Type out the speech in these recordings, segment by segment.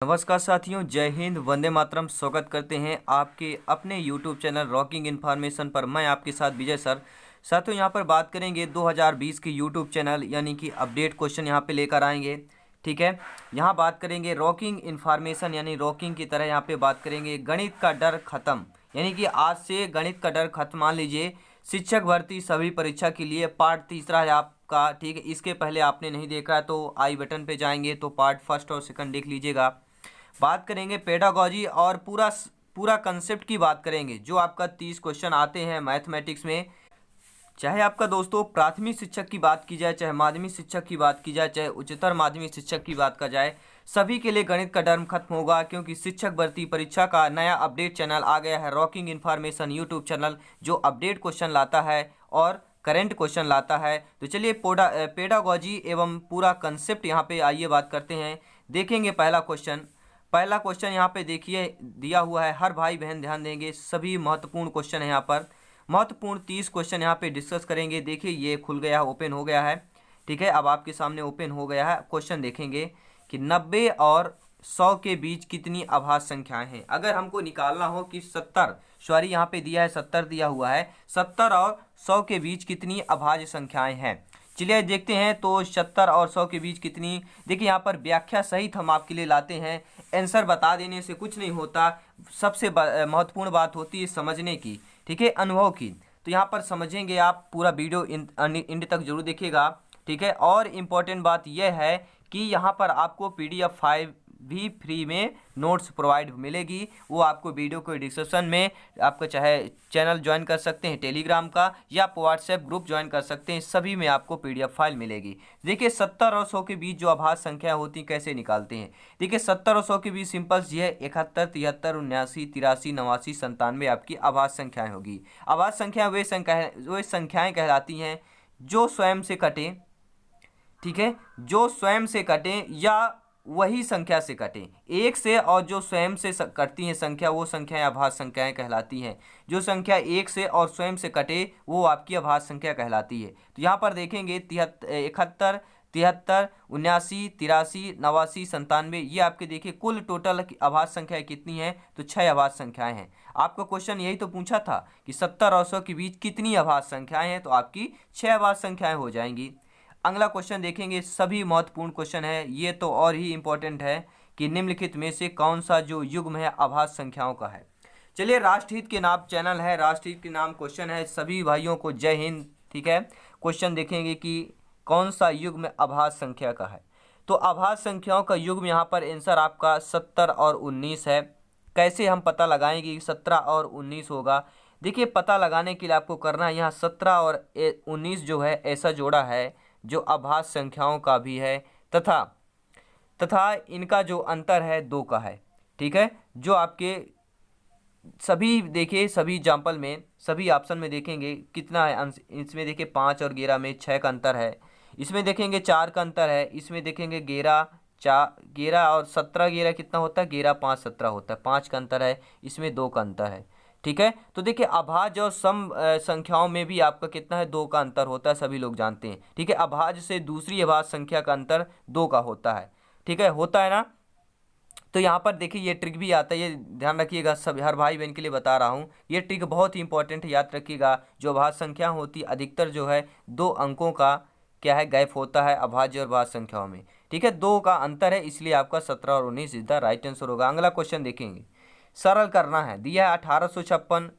नमस्कार साथियों, जय हिंद, वंदे मातरम। स्वागत करते हैं आपके अपने YouTube चैनल रॉकिंग इन्फॉर्मेशन पर। मैं आपके साथ विजय सर। साथियों, यहाँ पर बात करेंगे 2020 के YouTube चैनल यानी कि अपडेट क्वेश्चन यहाँ पे लेकर आएंगे। ठीक है, यहाँ बात करेंगे रॉकिंग इन्फॉर्मेशन यानी रॉकिंग की तरह यहाँ पे बात करेंगे गणित का डर खत्म, यानी कि आज से गणित का डर खत्म। मान लीजिए शिक्षक भर्ती सभी परीक्षा के लिए पार्ट तीसरा है आपका। ठीक है, इसके पहले आपने नहीं देखा है तो आई बटन पे जाएंगे तो पार्ट फर्स्ट और सेकंड देख लीजिएगा। बात करेंगे पेडागॉजी और पूरा पूरा कंसेप्ट की बात करेंगे। जो आपका 30 क्वेश्चन आते हैं मैथमेटिक्स में, चाहे आपका दोस्तों प्राथमिक शिक्षक की बात की जाए, चाहे माध्यमिक शिक्षक की बात की जाए, चाहे उच्चतर माध्यमिक शिक्षक की बात की जाए, सभी के लिए गणित का डर खत्म होगा। क्योंकि शिक्षक भर्ती परीक्षा का नया अपडेट चैनल आ गया है, रॉकिंग इन्फॉर्मेशन यूट्यूब चैनल, जो अपडेट क्वेश्चन लाता है और करेंट क्वेश्चन लाता है। तो चलिए पेडागॉजी एवं पूरा कंसेप्ट यहाँ पे आइए बात करते हैं। देखेंगे पहला क्वेश्चन यहाँ पे देखिए दिया हुआ है। हर भाई बहन ध्यान देंगे, सभी महत्वपूर्ण क्वेश्चन है यहाँ पर। महत्वपूर्ण 30 क्वेश्चन यहाँ पे डिस्कस करेंगे। देखिए ये खुल गया है, ओपन हो गया है। ठीक है, अब आपके सामने ओपन हो गया है। क्वेश्चन देखेंगे कि 90 और 100 के बीच कितनी अभाज्य संख्याएं हैं। अगर हमको निकालना हो कि 70, सॉरी यहाँ पे दिया है 70 दिया हुआ है, 70 और 100 के बीच कितनी अभाज्य संख्याएं हैं। चलिए देखते हैं तो 70 और 100 के बीच कितनी। देखिए यहाँ पर व्याख्या सहित हम आपके लिए लाते हैं। आंसर बता देने से कुछ नहीं होता, सबसे महत्वपूर्ण बात होती है समझने की, ठीक है, अनुभव की। तो यहाँ पर समझेंगे आप, पूरा वीडियो इंड तक जरूर देखिएगा। ठीक है, और इम्पोर्टेंट बात यह है कि यहाँ पर आपको PDF फाइल भी फ्री में नोट्स प्रोवाइड मिलेगी। वो आपको वीडियो के डिस्क्रिप्शन में आपको चाहे चैनल ज्वाइन कर सकते हैं टेलीग्राम का, या आप व्हाट्सएप ग्रुप ज्वाइन कर सकते हैं, सभी में आपको PDF फाइल मिलेगी। देखिए 70 और 100 के बीच जो अभाज्य संख्या होती कैसे निकालते हैं। देखिए 70 और 100 के बीच सिंपल जी है, 71, 73, 79, 83, 89, 97 आपकी अभाज्य संख्याएं होगी। अभाज्य संख्या वे संख्याएं कहलाती हैं जो स्वयं से कटें। ठीक है, जो स्वयं से कटें या वही संख्या से कटें। एक से और जो स्वयं से कटती हैं संख्या, वो संख्याएं अभाज्य संख्याएं कहलाती हैं। जो संख्या एक से और स्वयं से कटे वो आपकी अभाज्य संख्या कहलाती है। तो यहाँ पर देखेंगे 71, 73, 79, 83, 89, 97, ये आपके देखिए कुल टोटल अभाज्य संख्याएं कितनी हैं, तो 6 अभाज्य संख्याएं हैं। आपका क्वेश्चन यही तो पूछा था कि 70 और 100 के बीच कितनी अभाज्य संख्याएं हैं, तो आपकी 6 अभाज्य संख्याएं हो जाएंगी। अगला क्वेश्चन देखेंगे, सभी महत्वपूर्ण क्वेश्चन है ये तो, और ही इंपॉर्टेंट है कि निम्नलिखित में से कौन सा जो युग्म है अभाज्य संख्याओं का है। चलिए, राष्ट्रहित के नाम चैनल है, राष्ट्रहित के नाम क्वेश्चन है। सभी भाइयों को जय हिंद। ठीक है, क्वेश्चन देखेंगे कि कौन सा युग्म अभाज्य संख्या का है। तो अभाज्य संख्याओं का युग्म यहाँ पर आंसर आपका 70 और 19 है। कैसे हम पता लगाएंगे कि 17 और 19 होगा। देखिए पता लगाने के लिए आपको करना है, यहाँ 17 और 19 जो है ऐसा जोड़ा है जो अभाज्य संख्याओं का भी है, तथा इनका जो अंतर है 2 का है। ठीक है, जो आपके सभी देखिए सभी एग्जाम्पल में, सभी ऑप्शन में देखेंगे कितना है। इसमें देखिए 5 और 11 में 6 का अंतर है। इसमें देखेंगे 4 का अंतर है। इसमें देखेंगे 11 और 17, 11 कितना होता है, 11, 5, 17 होता है, 5 का अंतर है। इसमें 2 का अंतर है। ठीक है, तो देखिए अभाज्य और सम संख्याओं में भी आपका कितना है, 2 का अंतर होता है, सभी लोग जानते हैं। ठीक है, अभाज्य से दूसरी अभाज्य संख्या का अंतर 2 का होता है। ठीक है, होता है ना। तो यहाँ पर देखिए ये ट्रिक भी आता है, ये ध्यान रखिएगा, सब हर भाई बहन के लिए बता रहा हूँ। ये ट्रिक बहुत ही इंपॉर्टेंट है, याद रखिएगा। जो अभाज्य संख्या होती अधिकतर जो है 2 अंकों का क्या है, गैप होता है अभाज्य और भाज्य संख्याओं में। ठीक है, 2 का अंतर है, इसलिए आपका 17 और 19 इज द राइट आंसर होगा। अगला क्वेश्चन देखेंगे, सरल करना है। दिया है 1856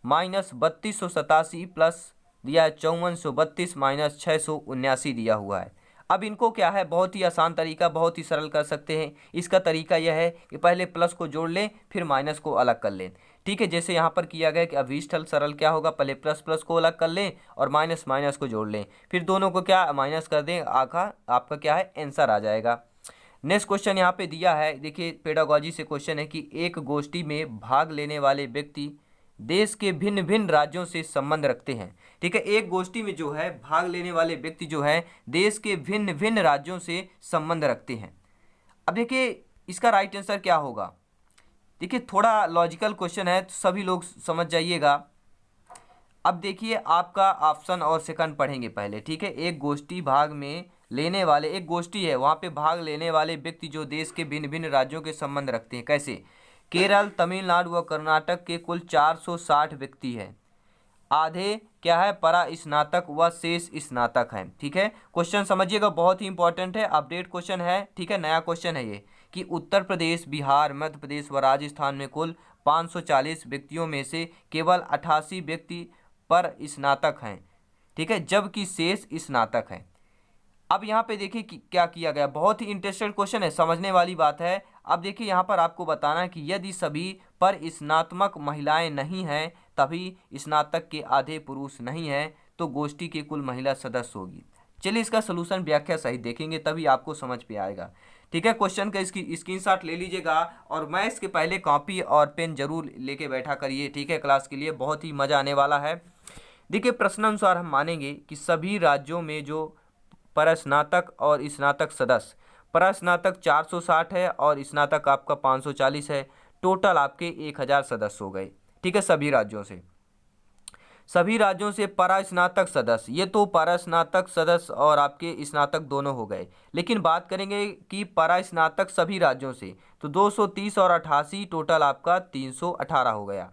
माइनस 3287 प्लस दिया है 5432 माइनस 679 दिया हुआ है। अब इनको क्या है, बहुत ही आसान तरीका, बहुत ही सरल कर सकते हैं। इसका तरीका यह है कि पहले प्लस को जोड़ लें फिर माइनस को अलग कर लें। ठीक है, जैसे यहाँ पर किया गया कि अभीष्टल सरल क्या होगा, पहले प्लस प्लस को अलग कर लें और माइनस माइनस को जोड़ लें, फिर दोनों को क्या माइनस कर दें, आपका क्या है आंसर आ जाएगा। नेक्स्ट क्वेश्चन यहाँ पे दिया है, देखिए पेडागॉजी से क्वेश्चन है कि एक गोष्ठी में भाग लेने वाले व्यक्ति देश के भिन्न भिन्न राज्यों से संबंध रखते हैं। ठीक है, एक गोष्ठी में जो है भाग लेने वाले व्यक्ति जो है देश के भिन्न भिन्न राज्यों से संबंध रखते हैं। अब देखिए इसका राइट आंसर क्या होगा। देखिए थोड़ा लॉजिकल क्वेश्चन है तो सभी लोग समझ जाइएगा। अब देखिए आपका ऑप्शन और सेकंड पढ़ेंगे पहले। ठीक है, एक गोष्ठी भाग में लेने वाले, एक गोष्ठी है, वहाँ पे भाग लेने वाले व्यक्ति जो देश के भिन्न भिन्न राज्यों के संबंध रखते हैं। कैसे? केरल, तमिलनाडु व कर्नाटक के कुल 460 व्यक्ति हैं। आधे क्या है? परा स्नातक व शेष स्नातक हैं। ठीक है, क्वेश्चन समझिएगा, बहुत ही इंपॉर्टेंट है, अपडेट क्वेश्चन है। ठीक है, नया क्वेश्चन है ये कि उत्तर प्रदेश, बिहार, मध्य प्रदेश व राजस्थान में कुल 540 व्यक्तियों में से केवल 88 व्यक्ति पर स्नातक हैं। ठीक है, जबकि शेष स्नातक हैं। अब यहाँ पे देखिए कि क्या किया गया, बहुत ही इंटरेस्टेड क्वेश्चन है, समझने वाली बात है। अब देखिए यहाँ पर आपको बताना है कि यदि सभी पर स्नातक महिलाएं नहीं हैं, तभी स्नातक के आधे पुरुष नहीं हैं, तो गोष्ठी के कुल महिला सदस्य होगी। चलिए इसका सोल्यूशन व्याख्या सही देखेंगे, तभी आपको समझ पे आएगा। ठीक है, क्वेश्चन का इसकी स्क्रीनशॉट ले लीजिएगा और मैथ्स के पहले कॉपी और पेन जरूर लेके बैठा करिए। ठीक है, क्लास के लिए बहुत ही मजा आने वाला है। देखिए, प्रश्नानुसार हम मानेंगे कि सभी राज्यों में जो परस्नातक और स्नातक सदस्य, परस्नातक 460 है और स्नातक आपका 540 है, टोटल आपके 1000 सदस्य हो गए। ठीक है, सभी राज्यों से, सभी राज्यों से परास्नातक सदस्य, ये तो परास्नातक सदस्य और आपके स्नातक दोनों हो गए। लेकिन बात करेंगे कि परास्नातक सभी राज्यों से, तो 230 और 88 टोटल आपका 318 हो गया।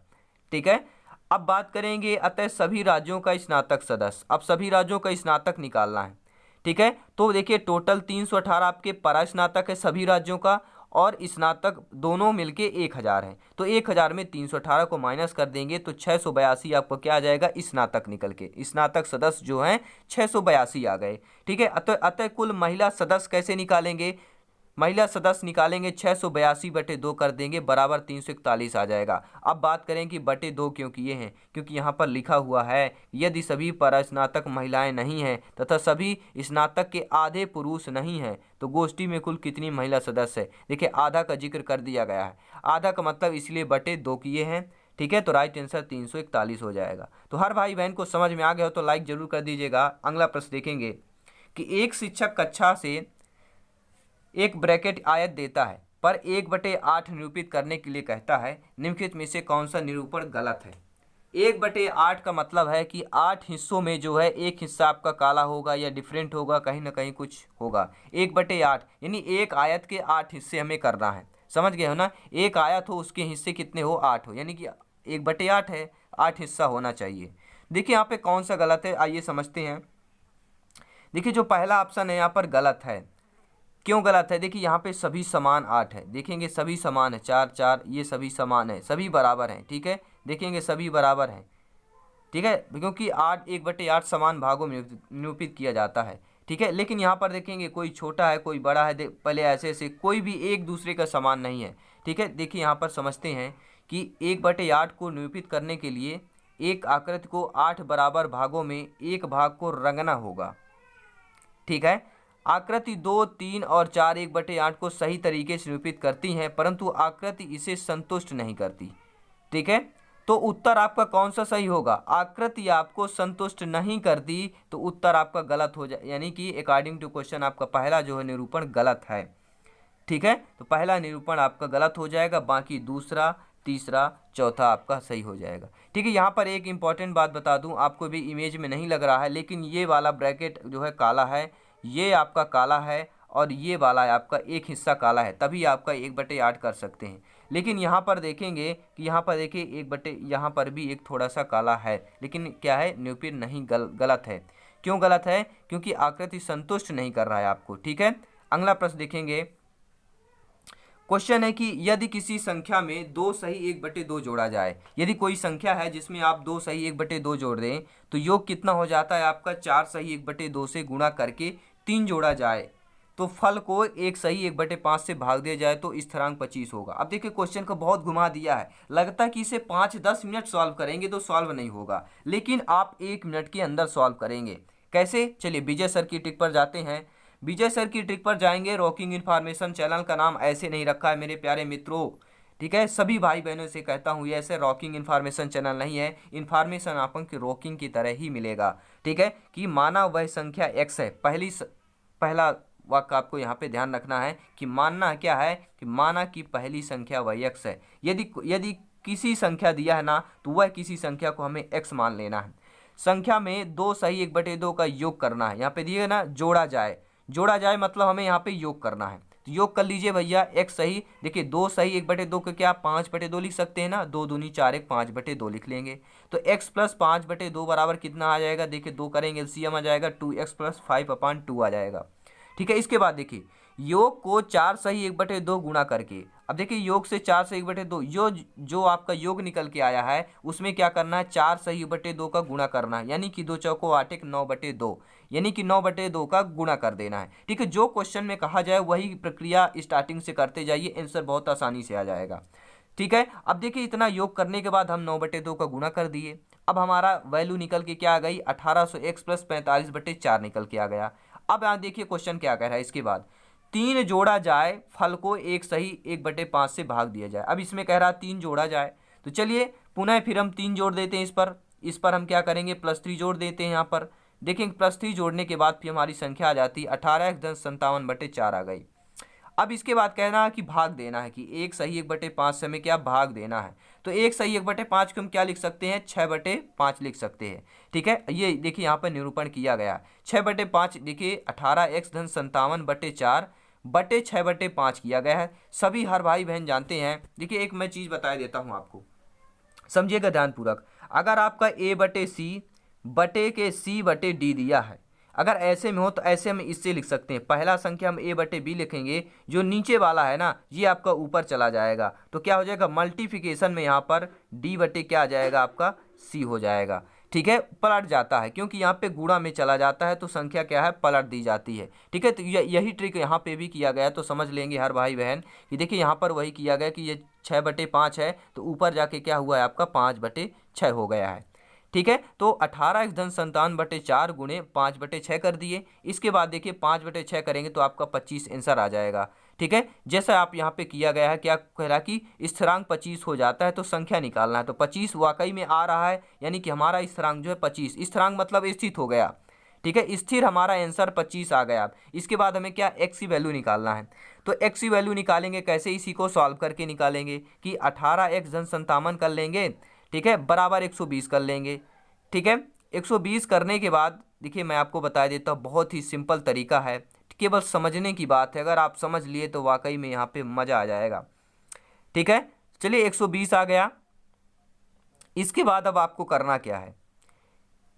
ठीक है, अब बात करेंगे अतः सभी राज्यों का स्नातक सदस्य। अब सभी राज्यों का स्नातक निकालना है। ठीक है, तो देखिए टोटल 318 आपके परास्नातक है सभी राज्यों का, और स्नातक दोनों मिलके 1000 है। तो 1000 में 318 को माइनस कर देंगे तो 682 आपको क्या आ जाएगा? स्नातक निकल के, स्नातक सदस्य जो हैं 682 आ गए। ठीक है, अतः कुल महिला सदस्य कैसे निकालेंगे? महिला सदस्य निकालेंगे 682 बटे 2 कर देंगे, बराबर 341 आ जाएगा। अब बात करें कि बटे 2 क्यों किए हैं, क्योंकि यहाँ पर लिखा हुआ है यदि सभी परास्नातक महिलाएं नहीं हैं तथा सभी स्नातक के आधे पुरुष नहीं हैं, तो गोष्ठी में कुल कितनी महिला सदस्य है? देखिए आधा का जिक्र कर दिया गया है, आधा का मतलब इसलिए बटे 2 किए हैं। ठीक है, तो राइट आंसर 341 हो जाएगा। तो हर भाई बहन को समझ में आ गया हो तो लाइक जरूर कर दीजिएगा। अगला प्रश्न देखेंगे कि एक शिक्षक कक्षा से एक ब्रैकेट आयत देता है पर 1/8 निरूपित करने के लिए कहता है, निम्नलिखित में से कौन सा निरूपण गलत है? 1/8 का मतलब है कि 8 हिस्सों में जो है एक हिस्सा आपका काला होगा या डिफरेंट होगा, कहीं ना कहीं कुछ होगा। 1/8 यानी एक आयत के 8 हिस्से हमें करना है, समझ गए हो ना? एक आयत हो उसके हिस्से कितने हो? 8 हो, यानी कि 1/8 है, 8 हिस्सा होना चाहिए। देखिए यहाँ पे कौन सा गलत है, आइए समझते हैं। देखिए जो पहला ऑप्शन है यहाँ पर गलत है। क्यों गलत है? देखिए यहाँ पे सभी समान 8 है, देखेंगे सभी समान है, 4 4 ये सभी समान है, सभी बराबर हैं। ठीक है, देखेंगे सभी बराबर हैं। ठीक है, क्योंकि 8 1/8 समान भागों में निरूपित किया जाता है। ठीक है, लेकिन यहाँ पर देखेंगे कोई छोटा है कोई बड़ा है, पहले ऐसे ऐसे कोई भी एक दूसरे का समान नहीं है। ठीक है, देखिए यहाँ पर समझते हैं कि 1/8 को निरूपित करने के लिए एक आकृति को 8 बराबर भागों में एक भाग को रंगना होगा। ठीक है, आकृति 2, 3 और 4 1/8 को सही तरीके से निरूपित करती हैं, परंतु आकृति इसे संतुष्ट नहीं करती। ठीक है, तो उत्तर आपका कौन सा सही होगा? आकृति आपको संतुष्ट नहीं करती तो उत्तर आपका गलत हो जाए, यानी कि अकॉर्डिंग टू क्वेश्चन आपका पहला जो है निरूपण गलत है। ठीक है, तो पहला निरूपण आपका गलत हो जाएगा, बाकी दूसरा, तीसरा, चौथा आपका सही हो जाएगा। ठीक है, यहाँ पर एक इंपॉर्टेंट बात बता दूं, आपको भी इमेज में नहीं लग रहा है, लेकिन ये वाला ब्रैकेट जो है काला है, ये आपका काला है और ये वाला है आपका एक हिस्सा काला है, तभी आपका 1/8 कर सकते हैं। लेकिन यहाँ पर देखेंगे कि यहाँ पर देखिए यहाँ पर भी एक थोड़ा सा काला है, लेकिन क्या है? निरूपित नहीं, गलत है। क्यों गलत है? क्योंकि आकृति संतुष्ट नहीं कर रहा है आपको। ठीक है, अगला प्रश्न देखेंगे। क्वेश्चन है कि यदि किसी संख्या में 2 सही 1/2 जोड़ा जाए, यदि कोई संख्या है जिसमें आप 2 सही 1/2 जोड़ दें तो योग कितना हो जाता है आपका? 4 सही 1/2 से गुणा करके 3 जोड़ा जाए तो फल को 1 सही 1/5 से भाग दिया जाए तो स्थिरांक 25 होगा। अब देखिए क्वेश्चन को बहुत घुमा दिया है, लगता है कि इसे 5-10 मिनट सॉल्व करेंगे तो सॉल्व नहीं होगा, लेकिन आप 1 मिनट के अंदर सॉल्व करेंगे। कैसे? चलिए विजय सर की ट्रिक पर जाते हैं। विजय सर की ट्रिक पर जाएंगे। रॉकिंग इन्फॉर्मेशन चैनल का नाम ऐसे नहीं रखा है मेरे प्यारे मित्रों। ठीक है, सभी भाई बहनों से कहता हूँ, ये ऐसे रॉकिंग इन्फॉर्मेशन चैनल नहीं है। इन्फॉर्मेशन आपको रॉकिंग की तरह ही मिलेगा। ठीक है, कि माना वह संख्या x है। पहला वाक्य आपको यहाँ पे ध्यान रखना है कि मानना क्या है, कि माना कि पहली संख्या वह x है। यदि किसी संख्या दिया है ना, तो वह किसी संख्या को हमें x मान लेना है। संख्या में 2 सही 1/2 का योग करना है। यहाँ पे दिए ना जोड़ा जाए, जोड़ा जाए मतलब हमें यहाँ पे योग करना है, तो योग कर लीजिए भैया। x सही, देखिए 2 सही 1/2 को क्या 5/2 लिख सकते हैं ना, 2 दूनी 4 1 5/2 लिख लेंगे। तो x प्लस 5/2 बराबर कितना आ जाएगा, देखिए 2 करेंगे एलसीएम आ जाएगा 2x प्लस 5/2 आ जाएगा। ठीक है, इसके बाद देखिए योग को 4 सही 1/2 गुणा करके, अब देखिए योग से 4 सही 1/2 जो आपका योग निकल के आया है उसमें क्या करना है, 4 सही 1/2 का गुणा करना है, यानी कि 2 चौको 8 1 9/2, यानी कि 9/2 का गुणा कर देना है। ठीक है, जो क्वेश्चन में कहा जाए वही प्रक्रिया स्टार्टिंग से करते जाइए, आंसर बहुत आसानी से आ जाएगा। ठीक है, अब देखिए इतना योग करने के बाद हम 9/2 का गुणा कर दिए। अब हमारा वैल्यू निकल के क्या आ गई, 1800x प्लस 45/4 निकल के आ गया। अब यहाँ देखिए क्वेश्चन क्या कह रहा है, इसके बाद 3 जोड़ा जाए, फल को 1 सही 1/5 से भाग दिया जाए। अब इसमें कह रहा 3 जोड़ा जाए, तो चलिए पुनः फिर हम 3 जोड़ देते हैं इस पर हम क्या करेंगे, +3 जोड़ देते हैं। यहाँ पर देखेंगे +3 जोड़ने के बाद फिर हमारी संख्या आ जाती है 18x×57/4 आ गई। अब इसके बाद कहना है कि भाग देना है, कि 1 सही 1/5 से हमें क्या भाग देना है। तो 1 सही 1/5 को हम क्या लिख सकते हैं, 6/5 लिख सकते हैं। ठीक है, ये देखिए यहाँ पर निरूपण किया गया 6/5, देखिए 18x×57/4 बटे 6/5 किया गया है। सभी हर भाई बहन जानते हैं। देखिए एक मैं चीज़ बता देता हूँ आपको, समझिएगा ध्यानपूर्वक। अगर आपका a/c बटे के c/d दिया है, अगर ऐसे में हो तो ऐसे हम इससे लिख सकते हैं, पहला संख्या हम a/b लिखेंगे, जो नीचे वाला है ना ये आपका ऊपर चला जाएगा, तो क्या हो जाएगा मल्टीप्लिकेशन में यहाँ पर d बटे क्या आ जाएगा आपका c हो जाएगा। ठीक है, पलट जाता है क्योंकि यहाँ पे गुणा में चला जाता है तो संख्या क्या है पलट दी जाती है। ठीक है, तो यही ट्रिक यहाँ पे भी किया गया, तो समझ लेंगे हर भाई बहन कि देखिए यहाँ पर वही किया गया कि ये 6/5 है, तो ऊपर जाके क्या हुआ है आपका 5/6 हो गया है। ठीक है, तो 18x×57/4 गुणे 5/6 कर दिए। इसके बाद देखिए 5/6 करेंगे तो आपका 25 आंसर आ जाएगा। ठीक है, जैसा आप यहाँ पे किया गया है, क्या कह रहा कि स्थिरांक 25 हो जाता है तो संख्या निकालना है, तो 25 वाकई में आ रहा है, यानी कि हमारा स्थिरांक जो है 25, स्थिरांक मतलब स्थित हो गया। ठीक है, स्थिर हमारा आंसर 25 आ गया। इसके बाद हमें क्या x की वैल्यू निकालना है, तो x की वैल्यू निकालेंगे कैसे, इसी को सॉल्व करके निकालेंगे कि 18x×57 कर लेंगे, ठीक है, बराबर 120 कर लेंगे। ठीक है, 120 करने के बाद देखिए मैं आपको बता देता हूँ, बहुत ही सिंपल तरीका है, केवल समझने की बात है। अगर आप समझ लिए तो वाकई में यहाँ पे मज़ा आ जाएगा। ठीक है, चलिए 120 आ गया। इसके बाद अब आपको करना क्या है,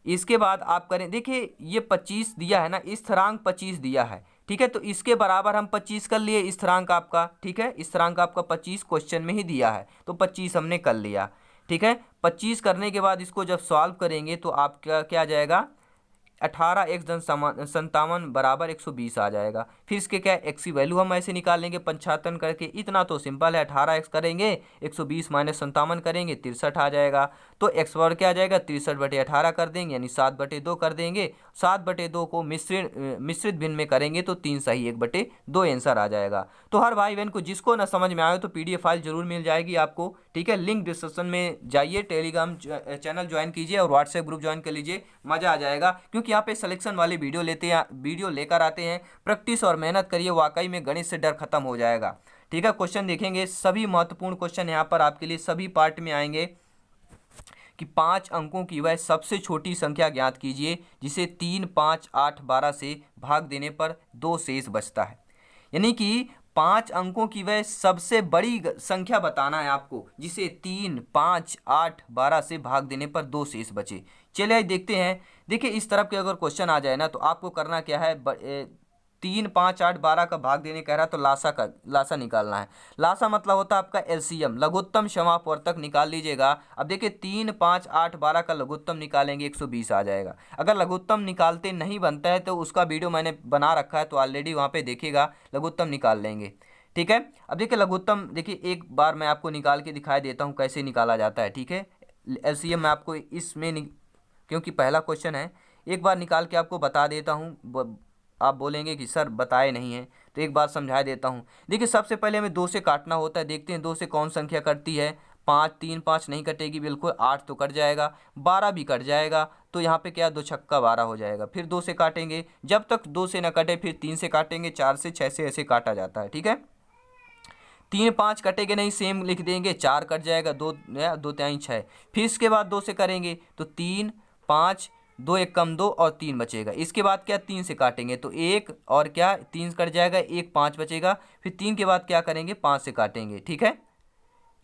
इसके बाद आप करें, देखिए ये 25 दिया है ना, स्थिरांक 25 दिया है। ठीक है, तो इसके बराबर हम 25 कर लिए स्थिरांक आपका। ठीक है, स्थिरांक आपका 25 क्वेश्चन में ही दिया है, तो 25 हमने कर लिया। ठीक है, 25 करने के बाद इसको जब सॉल्व करेंगे तो आपका क्या आ जाएगा, 18x×57 बराबर 120 आ जाएगा। फिर इसके क्या x की वैल्यू हम ऐसे निकाल लेंगे 55 करके, इतना तो सिंपल है। 18x करेंगे 120 माइनस 57 करेंगे 63 आ जाएगा। तो x वर्ग क्या आ जाएगा 63/18 कर देंगे, यानी 7/2 कर देंगे। 7/2 को मिश्रित भिन्न में करेंगे तो 3 सही 1/2 आंसर आ जाएगा। तो हर भाई बहन को जिसको ना समझ में आए तो PDF फाइल जरूर मिल जाएगी आपको। ठीक है, लिंक डिस्क्रिप्शन में जाइए, टेलीग्राम चैनल ज्वाइन कीजिए और व्हाट्सएप ग्रुप ज्वाइन कर लीजिए, मज़ा आ जाएगा। क्योंकि यहाँ पे सिलेक्शन वाले वीडियो लेकर आते हैं। प्रैक्टिस और मेहनत करिए, वाकई में गणित से डर खत्म हो जाएगा। ठीक है, क्वेश्चन देखेंगे, सभी महत्वपूर्ण क्वेश्चन यहाँ पर आपके लिए सभी पार्ट में आएंगे। कि 5 अंकों की वह सबसे छोटी संख्या ज्ञात कीजिए जिसे 3, 5, 8, 12 से भाग देने पर 2 शेष बचता है। यानी कि 5 अंकों की वह सबसे बड़ी संख्या बताना है आपको जिसे 3, 5, 8, 12 से भाग देने पर 2 शेष बचे। चलिए देखते हैं। देखिए इस तरफ के अगर क्वेश्चन आ जाए ना तो आपको करना क्या है, 3, 5, 8, 12 का भाग देने कह रहा है तो लासा निकालना है। लासा मतलब होता है आपका LCM, लघुत्तम समापवर्तक निकाल लीजिएगा। अब देखिए 3, 5, 8, 12 का लघुत्तम निकालेंगे 120 आ जाएगा। अगर लघुत्तम निकालते नहीं बनता है तो उसका वीडियो मैंने बना रखा है, तो ऑलरेडी वहाँ पे देखिएगा, लघुत्तम निकाल लेंगे। ठीक है, अब देखिए लघुत्तम, देखिए एक बार मैं आपको निकाल के दिखाई देता हूँ कैसे निकाला जाता है। ठीक है, LCM मैं आपको इसमें क्योंकि पहला क्वेश्चन है, एक बार निकाल के आपको बता देता हूँ। आप बोलेंगे कि सर बताए नहीं हैं, तो एक बार समझा देता हूँ। देखिए सबसे पहले हमें 2 से काटना होता है, देखते हैं 2 से कौन संख्या कटती है। 5, 3, 5 नहीं कटेगी बिल्कुल, 8 तो कट जाएगा, 12 भी कट जाएगा। तो यहाँ पे क्या 2 छक्का 12 हो जाएगा। फिर 2 से काटेंगे, जब तक 2 से न कटे फिर 3 से काटेंगे, 4 से, 6 से, ऐसे काटा जाता है। ठीक है, 3, 5 कटेंगे नहीं, सेम लिख देंगे, 4 कट जाएगा, 2 2 3 6। फिर इसके बाद 2 से करेंगे तो 3, 5, 2 एक कम 2 और 3 बचेगा। इसके बाद क्या 3 से काटेंगे तो 1 और क्या 3 कट जाएगा, 1 5 बचेगा। फिर 3 के बाद क्या करेंगे 5 से काटेंगे, ठीक है।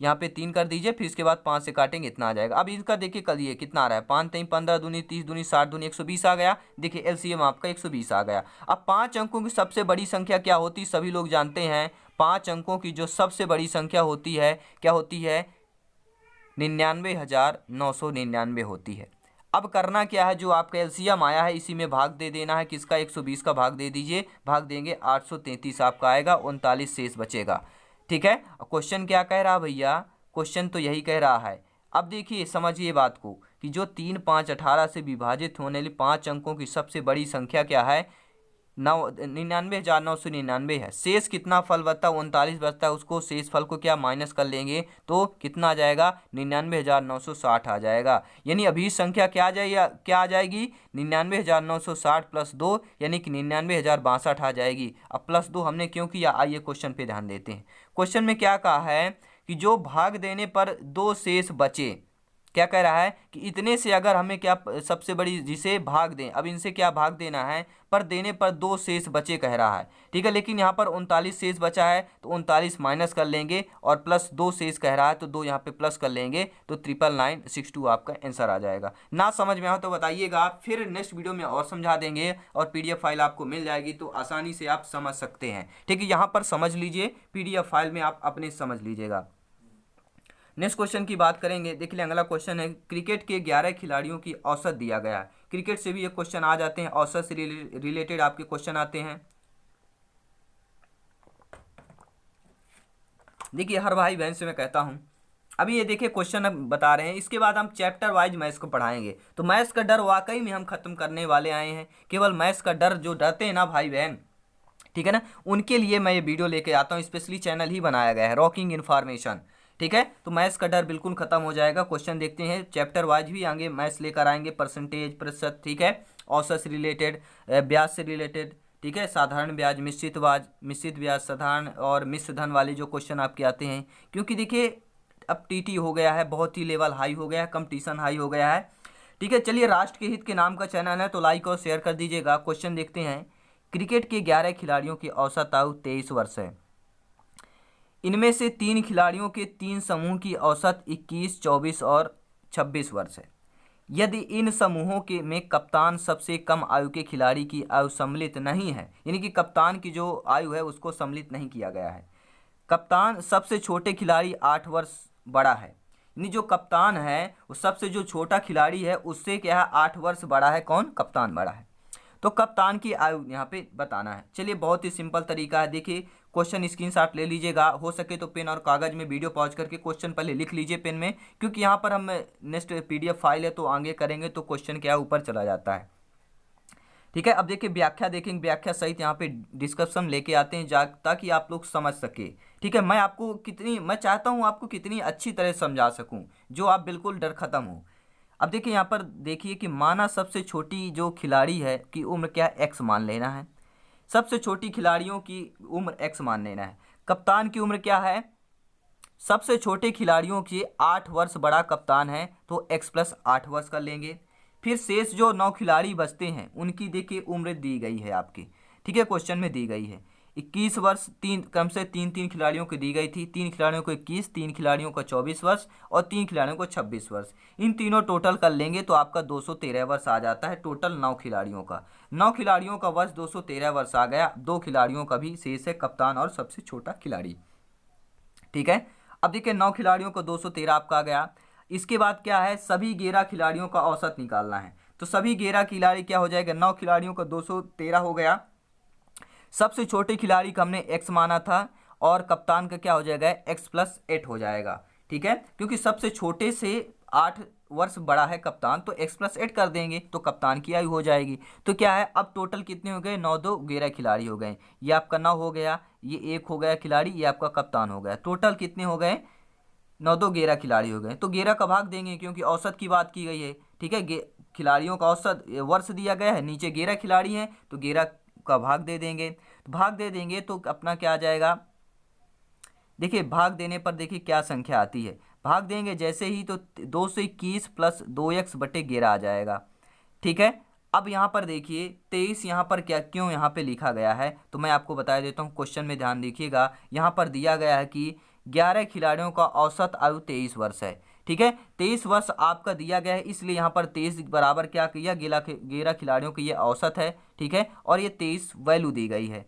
यहाँ पे 3 कर दीजिए, फिर इसके बाद 5 से काटेंगे, इतना आ जाएगा। अब इसका देखिए कल ये कितना आ रहा है, 5 3 15 दूनी 30 दूनी 60 दूनी 120 आ गया। देखिए एलसीएम आपका 120 आ गया। अब 5 अंकों की सबसे बड़ी संख्या क्या होती है, सभी लोग जानते हैं। 5 अंकों की जो सबसे बड़ी संख्या होती है क्या होती है, 99,999 होती है। अब करना क्या है, जो आपका एलसीएम आया है इसी में भाग दे देना है। किसका 120 का भाग दे दीजिए, भाग देंगे 833 आपका आएगा, 39 शेष बचेगा, ठीक है। क्वेश्चन क्या कह रहा भैया, क्वेश्चन तो यही कह रहा है। अब देखिए समझिए बात को कि जो 3 5 18 से विभाजित होने वाली 5 अंकों की सबसे बड़ी संख्या क्या है, 99,999 है। शेष कितना फल बचता है, 39 बचता है, उसको शेष फल को क्या माइनस कर लेंगे तो कितना आ जाएगा, 99,960 आ जाएगा। यानी अभी संख्या क्या आ जाएगी 99,960 प्लस 2 यानी कि 99,062 आ जाएगी। अब प्लस 2 हमने क्यों किया, आइए क्वेश्चन पे ध्यान देते हैं। क्वेश्चन में क्या कहा है कि जो भाग देने पर 2 शेष बचे, क्या कह रहा है कि इतने से अगर हमें क्या सबसे बड़ी जिसे भाग दें, अब इनसे क्या भाग देना है, पर देने पर 2 शेष बचे कह रहा है, ठीक है। लेकिन यहाँ पर 39 शेष बचा है तो 39 माइनस कर लेंगे और प्लस 2 शेष कह रहा है तो 2 यहाँ पे प्लस कर लेंगे तो 99962 आपका आंसर आ जाएगा। ना समझ में आओ तो बताइएगा, फिर नेक्स्ट वीडियो में और समझा देंगे और पीडीएफ फाइल आपको मिल जाएगी तो आसानी से आप समझ सकते हैं, ठीक है। यहाँ पर समझ लीजिए, पीडीएफ फाइल में आप अपने समझ लीजिएगा। नेक्स्ट क्वेश्चन की बात करेंगे। देखिए अगला क्वेश्चन है, क्रिकेट के 11 खिलाड़ियों की औसत दिया गया है। क्रिकेट से भी ये क्वेश्चन आ जाते हैं, औसत से रिलेटेड आपके क्वेश्चन आते हैं। देखिए हर भाई बहन से मैं कहता हूं, अभी ये देखिए क्वेश्चन बता रहे हैं, इसके बाद हम चैप्टर वाइज मैथ्स को पढ़ाएंगे। तो मैथ्स का डर वाकई में हम खत्म करने वाले आए हैं। केवल मैथ्स का डर जो डरते हैं ना भाई बहन, ठीक है ना, उनके लिए मैं ये वीडियो लेके आता हूँ। स्पेशली चैनल ही बनाया गया है रॉकिंग इन्फॉर्मेशन, ठीक है। तो मैथ्स का डर बिल्कुल खत्म हो जाएगा। क्वेश्चन देखते हैं, चैप्टर वाइज भी आगे मैथ्स लेकर आएंगे, परसेंटेज प्रतिशत, ठीक है, औसत से रिलेटेड, ब्याज से रिलेटेड, ठीक है, साधारण ब्याज, मिश्रित ब्याज, साधारण और मिश्र धन वाले जो क्वेश्चन आपके आते हैं। क्योंकि देखिए अब टीटी हो गया है, बहुत ही लेवल हाई हो गया है, कंपटीशन हाई हो गया है, ठीक है। चलिए राष्ट्र के हित के नाम का चैनल है तो लाइक और शेयर कर दीजिएगा। क्वेश्चन देखते हैं, क्रिकेट के 11 खिलाड़ियों की औसत आयु 23 वर्ष है। इनमें से 3 खिलाड़ियों के 3 समूह की औसत 21, 24 और 26 वर्ष है। यदि इन समूहों के में कप्तान सबसे कम आयु के खिलाड़ी की आयु सम्मिलित नहीं है, यानी कि कप्तान की जो आयु है उसको सम्मिलित नहीं किया गया है। कप्तान सबसे छोटे खिलाड़ी 8 वर्ष बड़ा है, यानी जो कप्तान है वो सबसे जो छोटा खिलाड़ी है उससे क्या है 8 वर्ष बड़ा है, कौन, कप्तान बड़ा है। तो कप्तान की आयु यहाँ पे बताना है। चलिए बहुत ही सिंपल तरीका है, देखिए क्वेश्चन स्क्रीनशॉट ले लीजिएगा, हो सके तो पेन और कागज में वीडियो पॉज करके क्वेश्चन पहले लिख लीजिए पेन में, क्योंकि यहाँ पर हम नेक्स्ट पीडीएफ फाइल है तो आगे करेंगे तो क्वेश्चन क्या ऊपर चला जाता है, ठीक है। अब देखिए व्याख्या देखेंगे, व्याख्या सहित यहाँ पे डिस्कशन लेके आते हैं ताकि आप लोग समझ सके, ठीक है। मैं चाहता हूँ आपको कितनी अच्छी तरह समझा सकूँ जो आप बिल्कुल डर खत्म हो। अब देखिए यहाँ पर देखिए कि माना सबसे छोटी जो खिलाड़ी है की उम्र क्या है, एक्स मान लेना है। सबसे छोटी खिलाड़ियों की उम्र एक्स मान लेना है। कप्तान की उम्र क्या है, सबसे छोटे खिलाड़ियों की 8 वर्ष बड़ा कप्तान है तो एक्स प्लस 8 वर्ष कर लेंगे। फिर शेष जो 9 खिलाड़ी बचते हैं उनकी देखिए उम्र दी गई है आपकी, ठीक है, क्वेश्चन में दी गई है 21 वर्ष। तीन क्रम से 3 खिलाड़ियों को दी गई थी, 3 खिलाड़ियों को 21, 3 खिलाड़ियों को 24 वर्ष और 3 खिलाड़ियों को 26 वर्ष। इन तीनों टोटल कर लेंगे तो आपका 213 वर्ष आ जाता है टोटल 9 खिलाड़ियों का। 9 खिलाड़ियों का वर्ष 213 वर्ष आ गया। 2 खिलाड़ियों का भी शेष है, कप्तान और सबसे छोटा खिलाड़ी, ठीक है। अब देखिए 9 खिलाड़ियों को 213 आपका आ गया। इसके बाद क्या है, सभी 11 खिलाड़ियों का औसत निकालना है। तो सभी 11 खिलाड़ी क्या हो जाएगा, 9 खिलाड़ियों का 213 हो गया। सबसे छोटे खिलाड़ी का हमने एक्स माना था और कप्तान का क्या हो जाएगा, एक्स प्लस 8 हो जाएगा, ठीक है। क्योंकि सबसे छोटे से 8 वर्ष बड़ा है कप्तान तो एक्स प्लस 8 कर देंगे तो कप्तान की आयु हो जाएगी। तो क्या है, अब टोटल कितने हो गए, 9 2 11 खिलाड़ी हो गए। ये आपका 9 हो गया, ये 1 हो गया खिलाड़ी, ये आपका कप्तान हो गया। टोटल कितने हो गए, 9 2 11 खिलाड़ी हो गए। तो 11 का भाग देंगे क्योंकि औसत की बात की गई है, ठीक है। खिलाड़ियों का औसत वर्ष दिया गया है, नीचे 11 खिलाड़ी हैं तो 11 का भाग दे देंगे। तो भाग दे देंगे तो अपना क्या आ जाएगा, देखिए भाग देने पर देखिए क्या संख्या आती है। भाग देंगे जैसे ही तो 2 से 21 प्लस 2x बटे 11 आ जाएगा, ठीक है। अब यहाँ पर देखिए 23 यहाँ पर क्या क्यों यहाँ पे लिखा गया है, तो मैं आपको बता देता हूँ। क्वेश्चन में ध्यान देखिएगा, यहाँ पर दिया गया है कि 11 खिलाड़ियों का औसत आयु 23 वर्ष है। ठीक है, 23 वर्ष आपका दिया गया है, इसलिए यहाँ पर 23 बराबर क्या किया, 11 खिलाड़ियों की ये औसत है। ठीक है, और ये 23 वैल्यू दी गई है।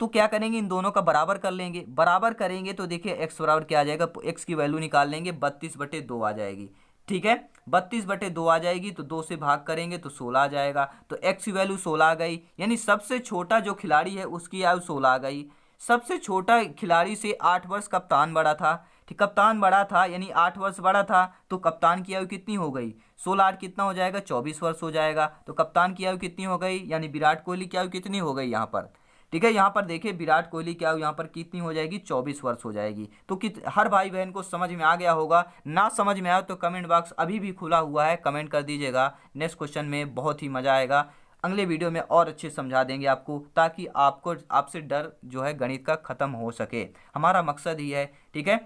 तो क्या करेंगे, इन दोनों का बराबर कर लेंगे। बराबर करेंगे तो देखिए एक्स बराबर क्या आ जाएगा, एक्स की वैल्यू निकाल लेंगे, 32/2 आ जाएगी। ठीक है, 32/2 आ जाएगी तो 2 से भाग करेंगे तो 16 आ जाएगा। तो एक्स की वैल्यू 16 आ गई, यानी सबसे छोटा जो खिलाड़ी है उसकी आयु 16 आ गई। सबसे छोटा खिलाड़ी से 8 वर्ष कप्तान बड़ा था। ठीक, कप्तान बड़ा था यानी 8 वर्ष बड़ा था, तो कप्तान की आयु कितनी हो गई, 16 8 कितना हो जाएगा, 24 वर्ष हो जाएगा। तो कप्तान की आयु कितनी हो गई, यानी विराट कोहली की आयु कितनी हो गई यहाँ पर। ठीक है, यहाँ पर देखिए विराट कोहली क्या यहाँ पर कितनी हो जाएगी, 24 वर्ष हो जाएगी। तो हर भाई बहन को समझ में आ गया होगा। ना समझ में आया तो कमेंट बॉक्स अभी भी खुला हुआ है, कमेंट कर दीजिएगा। नेक्स्ट क्वेश्चन में बहुत ही मजा आएगा, अगले वीडियो में और अच्छे समझा देंगे आपको, ताकि आपको आपसे डर जो है गणित का खत्म हो सके, हमारा मकसद ही है। ठीक है,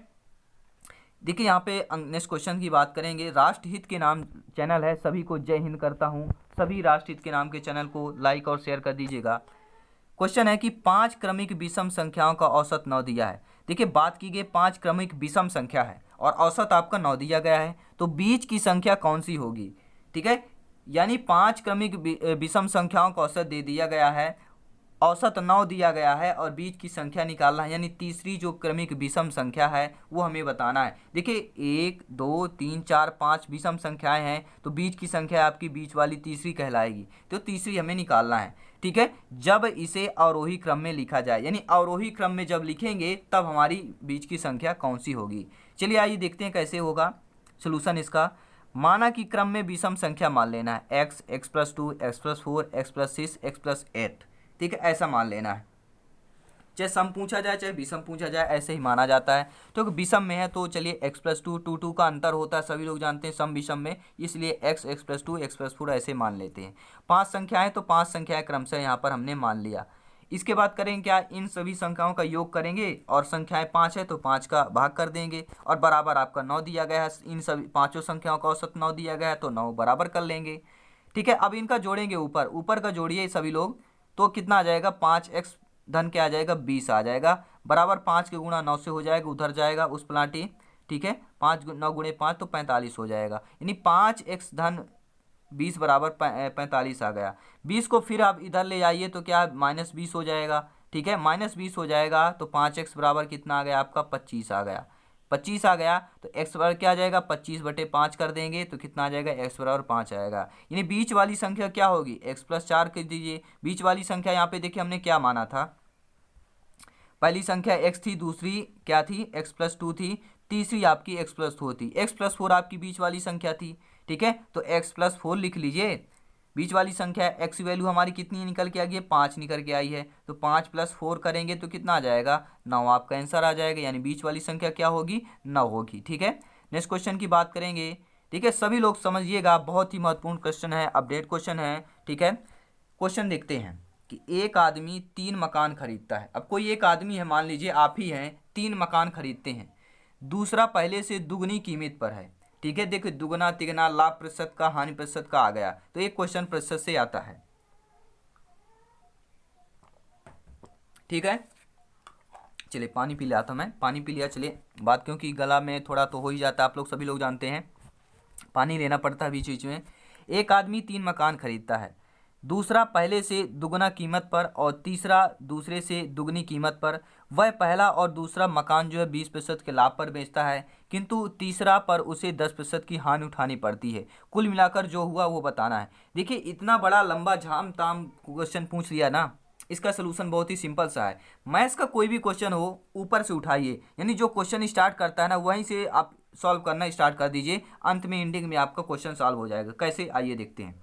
देखिए यहाँ पे नेक्स्ट क्वेश्चन की बात करेंगे। राष्ट्रहित के नाम चैनल है, सभी को जय हिंद करता हूँ। सभी राष्ट्रहित के नाम के चैनल को लाइक और शेयर कर दीजिएगा। क्वेश्चन है कि 5 क्रमिक विषम संख्याओं का औसत 9 दिया है। देखिए बात की गई 5 क्रमिक विषम संख्या है और औसत आपका 9 दिया गया है, तो बीच की संख्या कौन सी होगी। ठीक है, यानी 5 क्रमिक विषम संख्याओं का औसत दे दिया गया है, औसत 9 दिया गया है और बीच की संख्या निकालना है, यानी तीसरी जो क्रमिक विषम संख्या है वो हमें बताना है। देखिए 1 2 3 4 5 विषम संख्याएं हैं, तो बीच की संख्या आपकी बीच वाली तीसरी कहलाएगी, तो तीसरी हमें निकालना है। ठीक है, जब इसे अवरोही क्रम में लिखा जाए, यानी अवरोही क्रम में जब लिखेंगे तब हमारी बीच की संख्या कौन सी होगी। चलिए आइए देखते हैं कैसे होगा सोल्यूशन इसका। माना कि क्रम में विषम संख्या मान लेना है, x, x+2, x+4, x+6, x+8। ठीक है, ऐसा मान लेना है, चाहे सम पूछा जाए चाहे विषम पूछा जाए, ऐसे ही माना जाता है। तो विषम में है तो चलिए x+2, 2 का अंतर होता है, सभी लोग जानते हैं सम विषम में, इसलिए x, x+2, x+4 ऐसे मान लेते हैं। 5 संख्याएं तो 5 संख्याएं क्रमशः यहाँ पर हमने मान लिया। इसके बाद करेंगे क्या, इन सभी संख्याओं का योग करेंगे और संख्याएं 5 है तो 5 का भाग कर देंगे, और बराबर आपका 9 दिया गया है, इन सभी पाँचों संख्याओं का औसत 9 दिया गया है तो 9 बराबर कर लेंगे। ठीक है, अब इनका जोड़ेंगे, ऊपर ऊपर का जोड़िए सभी लोग, तो कितना आ जाएगा, 5x धन क्या आ जाएगा, 20 आ जाएगा, बराबर 5 के गुणा 9 से हो जाएगा, उधर जाएगा उस पलाटी। ठीक है, 5 9 गुणे 5 तो 45 हो जाएगा, यानी 5x धन 20 बराबर 45 आ गया। 20 को फिर आप इधर ले आइए तो क्या -20 हो जाएगा। ठीक है, -20 हो जाएगा तो 5x बराबर कितना आ गया आपका, 25 आ गया। 25 आ गया तो x बराबर क्या आ जाएगा, 25/5 कर देंगे तो कितना आ जाएगा, x बराबर 5 आएगा। यानी बीच वाली संख्या क्या होगी, x+4 कर दीजिए। बीच वाली संख्या यहाँ पे देखिए हमने क्या माना था, पहली संख्या x थी, दूसरी क्या थी, x+2 थी, तीसरी आपकी x+4 थी। x+4 आपकी बीच वाली संख्या थी। ठीक है, तो x+4 लिख लीजिए। बीच वाली संख्या x की वैल्यू हमारी कितनी निकल के आ गई है, 5 निकल के आई है, तो 5 + 4 करेंगे तो कितना आ जाएगा, 9 आपका आंसर आ जाएगा, यानी बीच वाली संख्या क्या होगी, 9 होगी। ठीक है, नेक्स्ट क्वेश्चन की बात करेंगे। ठीक है, सभी लोग समझिएगा, बहुत ही महत्वपूर्ण क्वेश्चन है, अपडेट क्वेश्चन है। ठीक है, क्वेश्चन देखते हैं कि एक आदमी 3 मकान खरीदता है। अब कोई एक आदमी है, मान लीजिए आप ही हैं, 3 मकान खरीदते हैं, दूसरा पहले से दुगनी कीमत पर है। ठीक है, देखो दुगना तिगना, लाभ प्रतिशत का, हानि प्रतिशत का आ गया, तो एक क्वेश्चन प्रतिशत से आता है। ठीक है, चलिए पानी पी लिया था, मैं पानी पी लिया। चलिए बात, क्योंकि गला में थोड़ा तो हो ही जाता है, आप लोग सभी लोग जानते हैं, पानी लेना पड़ता है बीच बीच में। एक आदमी 3 मकान खरीदता है, दूसरा पहले से दुगना कीमत पर और तीसरा दूसरे से दुगनी कीमत पर। वह पहला और दूसरा मकान जो है 20% के लाभ पर बेचता है, किंतु तीसरा पर उसे 10% की हानि उठानी पड़ती है। कुल मिलाकर जो हुआ वो बताना है। देखिए इतना बड़ा लंबा झाम ताम क्वेश्चन पूछ लिया ना, इसका सलूशन बहुत ही सिंपल सा है। मैथ्स का कोई भी क्वेश्चन हो ऊपर से उठाइए, यानी जो क्वेश्चन स्टार्ट करता है ना वहीं से आप सॉल्व करना स्टार्ट कर दीजिए, अंत में एंडिंग में आपका क्वेश्चन सॉल्व हो जाएगा। कैसे, आइए देखते हैं।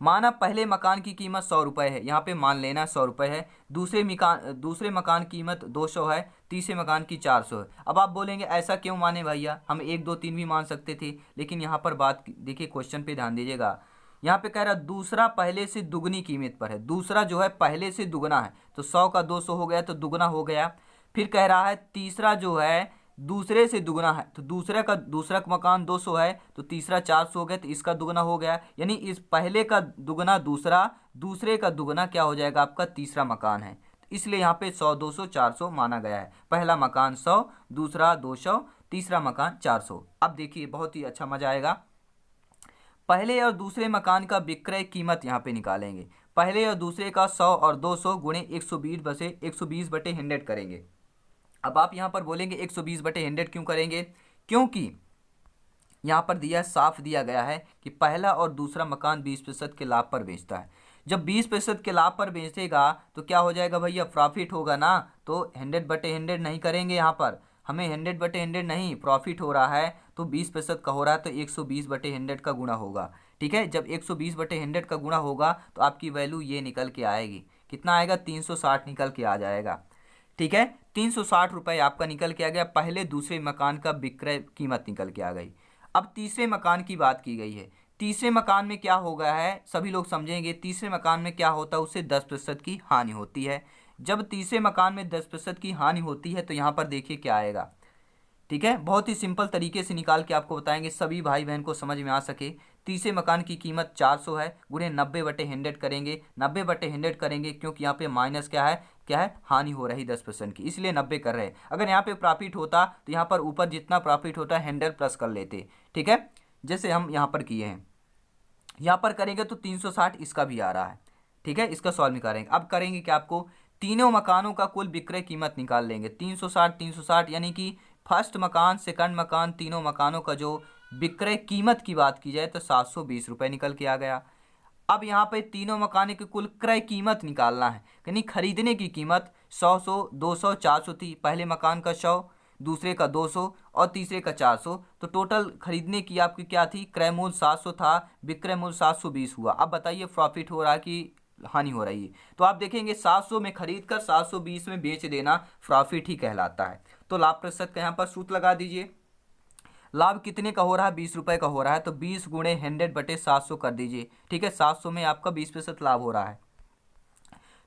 माना पहले मकान की कीमत 100 रुपये है, यहाँ पे मान लेना 100 रुपये है, दूसरे मकान कीमत 200 है, तीसरे मकान की 400 है। अब आप बोलेंगे ऐसा क्यों माने भैया, हम 1 2 3 भी मान सकते थे, लेकिन यहाँ पर बात देखिए, क्वेश्चन पे ध्यान दीजिएगा। यहाँ पे कह रहा है दूसरा पहले से दुगनी कीमत पर है, दूसरा जो है पहले से दुगना है, तो 100 का 200 हो गया तो दुगना हो गया। फिर कह रहा है तीसरा जो है दूसरे से दुगना है, तो दूसरा का मकान 200 है तो तीसरा 400 हो गया, तो इसका दुगना हो गया, यानी इस पहले का दुगना दूसरा, दूसरे का दुगना क्या हो जाएगा आपका तीसरा मकान है। तो इसलिए यहाँ पे 100 200 400 माना गया है। पहला मकान 100, दूसरा 200, तीसरा मकान 400। अब देखिए बहुत ही अच्छा मजा आएगा। पहले और दूसरे मकान का विक्रय कीमत यहाँ पे निकालेंगे। पहले और दूसरे का 100 और 200 गुणे 120/100 करेंगे। अब आप यहाँ पर बोलेंगे 120/100 क्यों करेंगे? क्योंकि यहाँ पर साफ दिया गया है कि पहला और दूसरा मकान 20% के लाभ पर बेचता है। जब 20% के लाभ पर बेचेगा तो क्या हो जाएगा भैया, प्रॉफिट होगा ना। तो 100/100 नहीं करेंगे, यहाँ पर हमें 100/100 नहीं, प्रॉफिट हो रहा है तो 20% का हो रहा है तो 120/100 का गुणा होगा। ठीक है, जब 120/100 का गुणा होगा तो आपकी वैल्यू ये निकल के आएगी, कितना आएगा, 360 निकल के आ जाएगा। ठीक है, 360 रुपये आपका निकल के आ गया। पहले दूसरे मकान का विक्रय कीमत निकल के आ गई। अब तीसरे मकान की बात की गई है। तीसरे मकान में क्या हो गया है, सभी लोग समझेंगे। तीसरे मकान में क्या होता है, उससे 10% की हानि होती है। जब तीसरे मकान में 10% की हानि होती है तो यहाँ पर देखिए क्या आएगा। ठीक है, बहुत ही सिंपल तरीके से निकाल के आपको बताएंगे, सभी भाई बहन को समझ में आ सके। तीसरे मकान की कीमत 400 है, गुणे 90/100 करेंगे। 90/100 करेंगे क्योंकि यहाँ पे माइनस क्या है, हानि हो रही 10% की, इसलिए 90 कर रहे हैं। अगर यहाँ पे प्रॉफिट होता तो यहाँ पर ऊपर जितना प्रॉफिट होता है 100 प्लस कर लेते। ठीक है, जैसे हम यहाँ पर किए हैं। यहाँ पर करेंगे तो 360 इसका भी आ रहा है। ठीक है, इसका सॉल्व करेंगे। अब करेंगे कि आपको तीनों मकानों का कुल विक्रय कीमत निकाल लेंगे। 360 यानी कि फर्स्ट मकान, सेकंड मकान, तीनों मकानों का जो विक्रय कीमत की बात की जाए तो 720 रुपये निकल के आ गया। अब यहाँ पे तीनों मकानों की कुल क्रय कीमत निकालना है, यानी खरीदने की कीमत 100 200 400 थी। पहले मकान का 100, दूसरे का 200 और तीसरे का 400, तो टोटल खरीदने की आपकी क्या थी, क्रय मूल्य 700 था, विक्रय मूल्य 720 हुआ। अब बताइए प्रॉफिट हो रहा है कि हानि हो रही है? तो आप देखेंगे 700 में खरीद कर 720 में बेच देना प्रॉफिट ही कहलाता है। तो लाभ प्रतिशत का यहाँ पर सूत्र लगा दीजिए। लाभ कितने का हो रहा है, 20 रुपये का हो रहा है, तो 20 गुणे 100/700 कर दीजिए। ठीक है, 700 में आपका 20% लाभ हो रहा है।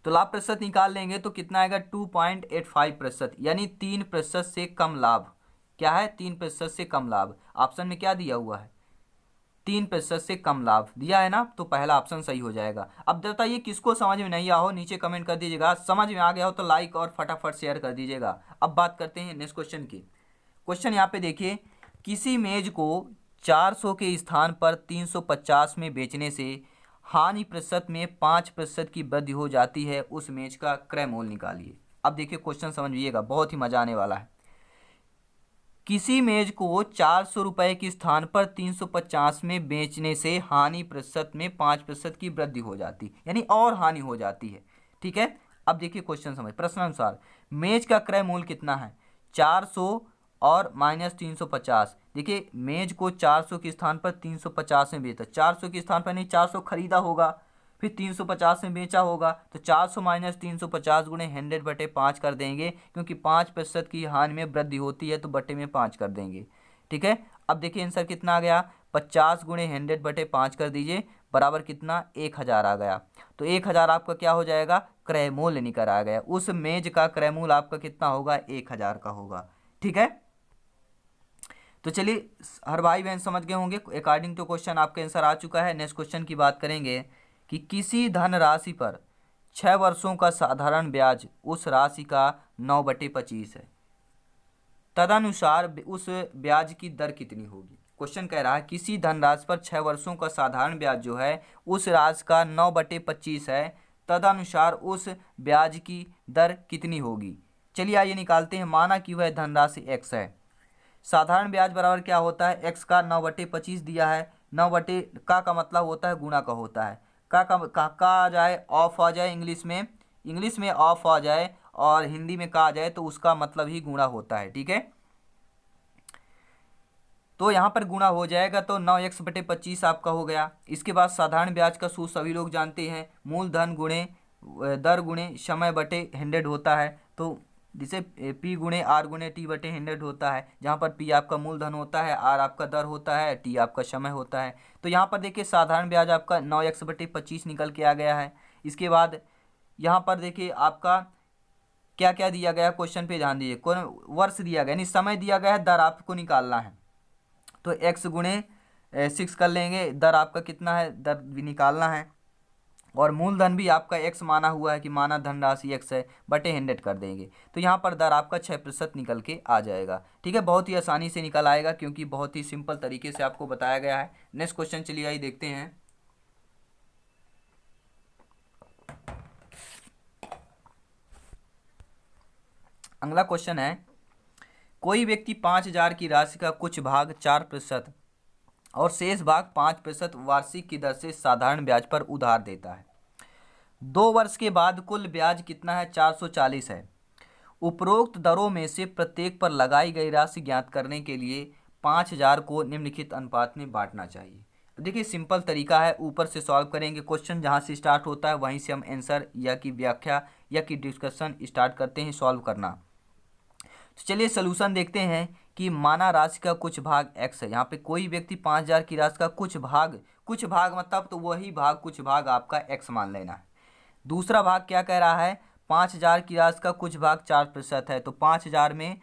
तो लाभ प्रतिशत निकाल लेंगे तो कितना आएगा, 2.85%, यानी 3% से कम लाभ। क्या है, 3% से कम लाभ। ऑप्शन में क्या दिया हुआ है, 3% से कम लाभ दिया है ना, तो पहला ऑप्शन सही हो जाएगा। अब बताइए किसको समझ में नहीं आया हो, नीचे कमेंट कर दीजिएगा। समझ में आ गया हो तो लाइक और फटाफट शेयर कर दीजिएगा। अब बात करते हैं नेक्स्ट क्वेश्चन की। क्वेश्चन यहाँ पे देखिए, किसी मेज को 400 के स्थान पर 350 में बेचने से हानि प्रतिशत में 5% की वृद्धि हो जाती है, उस मेज का क्रय मूल्य निकालिए। अब देखिए क्वेश्चन समझिएगा, बहुत ही मजा आने वाला है। किसी मेज को 400 रुपये के स्थान पर 350 में बेचने से हानि प्रतिशत में 5% की वृद्धि हो जाती, यानी और हानि हो जाती है। ठीक है, अब देखिए क्वेश्चन समझ। प्रश्नानुसार मेज का क्रय मूल्य कितना है, 400 और माइनस 350। देखिए मेज को 400 के स्थान पर 350 में बेचा, 400 के स्थान पर नहीं, 400 खरीदा होगा, फिर 350 में बेचा होगा, तो 400 माइनस 350 गुणे 100/5 कर देंगे, क्योंकि 5% की हानि में वृद्धि होती है तो बटे में 5 कर देंगे। ठीक है, अब देखिए आंसर कितना आ गया, 50 गुणे 100/5 कर दीजिए, बराबर कितना, 1000 आ गया। तो 1000 आपका क्या हो जाएगा, क्रय मूल्य निकल आ गया। उस मेज का क्रय मूल्य आपका कितना होगा, 1000 का होगा। ठीक है, तो चलिए हर भाई बहन समझ गए होंगे। अकॉर्डिंग टू क्वेश्चन आपका आंसर आ चुका है। नेक्स्ट क्वेश्चन की बात करेंगे कि किसी धनराशि पर 6 वर्षों का साधारण ब्याज उस राशि का 9/25 है, तदनुसार उस ब्याज की दर कितनी होगी। क्वेश्चन कह रहा है किसी धनराशि पर 6 वर्षों का साधारण ब्याज जो है उस राशि का 9/25 है, तदनुसार उस ब्याज की दर कितनी होगी। चलिए आइए निकालते हैं। माना कि वह धनराशि x है। साधारण ब्याज बराबर क्या होता है, x का 9/25 दिया है। 9 का मतलब होता है गुणा का होता है। का आ जाए, ऑफ आ जाए, इंग्लिश में ऑफ आ जाए और हिंदी में का आ जाए तो उसका मतलब ही गुणा होता है। ठीक है, तो यहाँ पर गुणा हो जाएगा तो 9x/25 आपका हो गया। इसके बाद साधारण ब्याज का सूत्र सभी लोग जानते हैं, मूलधन गुणे दर गुणे समय बटे 100 होता है। तो जिसे P गुणे R गुणे T/100 होता है, जहाँ पर P आपका मूलधन होता है, R आपका दर होता है, T आपका समय होता है। तो यहाँ पर देखिए साधारण ब्याज आपका 9x/25 निकल के आ गया है। इसके बाद यहाँ पर देखिए आपका क्या क्या दिया गया क्वेश्चन पे ध्यान दीजिए, कौन वर्ष दिया गया, यानी समय दिया गया है, दर आपको निकालना है। तो x गुणे 6 कर लेंगे, दर आपका कितना है, दर भी निकालना है, और मूलधन भी आपका x माना हुआ है कि माना धनराशि x है, बटे 100 कर देंगे। तो यहाँ पर दर आपका 6% निकल के आ जाएगा। ठीक है, बहुत ही आसानी से निकल आएगा क्योंकि बहुत ही सिंपल तरीके से आपको बताया गया है। नेक्स्ट क्वेश्चन चलिए आइए देखते हैं। अगला क्वेश्चन है, कोई व्यक्ति 5,000 की राशि का कुछ भाग 4% और शेष भाग 5% वार्षिक की दर से साधारण ब्याज पर उधार देता है। 2 वर्ष के बाद कुल ब्याज कितना है, 440 है। उपरोक्त दरों में से प्रत्येक पर लगाई गई राशि ज्ञात करने के लिए 5,000 को निम्नलिखित अनुपात में बांटना चाहिए। देखिए सिंपल तरीका है, ऊपर से सॉल्व करेंगे। क्वेश्चन जहाँ से स्टार्ट होता है वहीं से हम आंसर या की व्याख्या या की डिस्कशन स्टार्ट करते हैं सॉल्व करना। तो चलिए सोल्यूशन देखते हैं कि माना राशि का कुछ भाग x है। यहाँ पे कोई व्यक्ति 5,000 की राशि का कुछ भाग मतलब तो वही भाग कुछ भाग आपका x मान लेना है। दूसरा भाग क्या कह रहा है, 5,000 की राशि का कुछ भाग 4% है, तो 5,000 में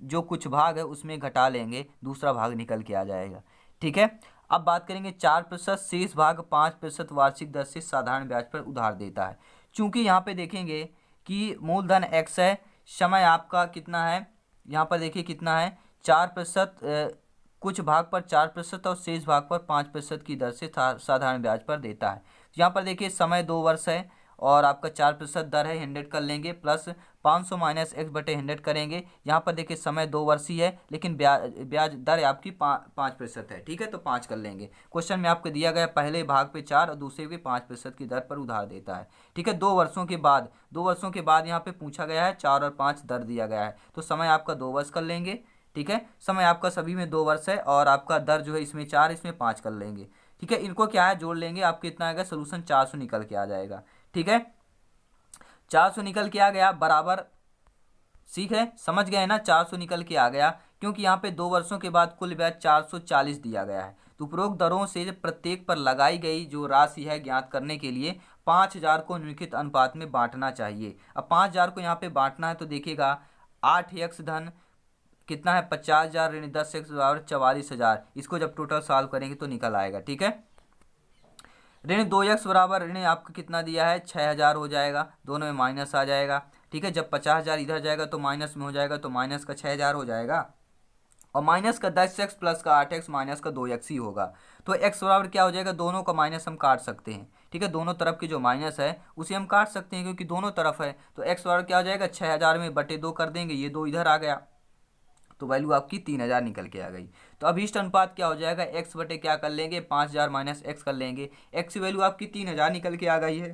जो कुछ भाग है उसमें घटा लेंगे, दूसरा भाग निकल के आ जाएगा। ठीक है, अब बात करेंगे 4%, शेष भाग 5% वार्षिक दर से साधारण ब्याज पर उधार देता है। चूंकि यहाँ पे देखेंगे कि मूलधन x है, समय आपका कितना है, यहाँ पर देखिए कितना है 4%, कुछ भाग पर 4% और शेष भाग पर 5% की दर से साधारण ब्याज पर देता है। यहाँ पर देखिए समय 2 वर्ष है और आपका 4% दर है, 100 कर लेंगे, प्लस 500 माइनस x बटे 100 करेंगे। यहाँ पर देखिए समय 2 वर्ष ही है लेकिन ब्याज दर आपकी 5% है। ठीक है, तो 5 कर लेंगे। क्वेश्चन में आपको दिया गया पहले भाग पे 4 और दूसरे पे 5% की दर पर उधार देता है। ठीक है, 2 वर्षों के बाद यहाँ पे पूछा गया है 4 और 5 दर दिया गया है, तो समय आपका 2 वर्ष कर लेंगे। ठीक है, समय आपका सभी में 2 वर्ष है और आपका दर जो है इसमें 4 इसमें 5 कर लेंगे। ठीक है, इनको क्या है जोड़ लेंगे, आपको कितना आएगा सोल्यूशन 400 निकल के आ जाएगा। ठीक है, 400 निकल के आ गया बराबर, ठीक है समझ गए ना, 400 निकल के आ गया क्योंकि यहाँ पे 2 वर्षों के बाद कुल ब्याज 440 दिया गया है। तो उपरोक्त दरों से प्रत्येक पर लगाई गई जो राशि है ज्ञात करने के लिए 5,000 को निम्नलिखित अनुपात में बांटना चाहिए। अब 5,000 को यहाँ पे बांटना है तो देखिएगा 8x धन कितना है 50,000 ऋण 10x बराबर 44,000, इसको जब टोटल सॉल्व करेंगे तो निकल आएगा। ठीक है, ऋण 2x बराबर ऋण आपको कितना दिया है 6,000 हो जाएगा, दोनों में माइनस आ जाएगा। ठीक है, जब 50,000 इधर जाएगा तो माइनस में हो जाएगा, तो माइनस का 6,000 हो जाएगा और माइनस का 10x प्लस का 8x माइनस का 2x ही होगा। तो x बराबर क्या हो जाएगा, दोनों का माइनस हम काट सकते हैं। ठीक है, दोनों तरफ की जो माइनस है उसे हम काट सकते हैं क्योंकि दोनों तरफ है। तो x बराबर क्या हो जाएगा 6,000 में बटे 2 कर देंगे, ये 2 इधर आ गया तो वैल्यू आपकी 3,000 निकल के आ गई। तो अभीष्ट अनुपात क्या हो जाएगा, x बटे क्या कर लेंगे 5,000 माइनस x कर लेंगे, x की वैल्यू आपकी 3,000 निकल के आ गई है।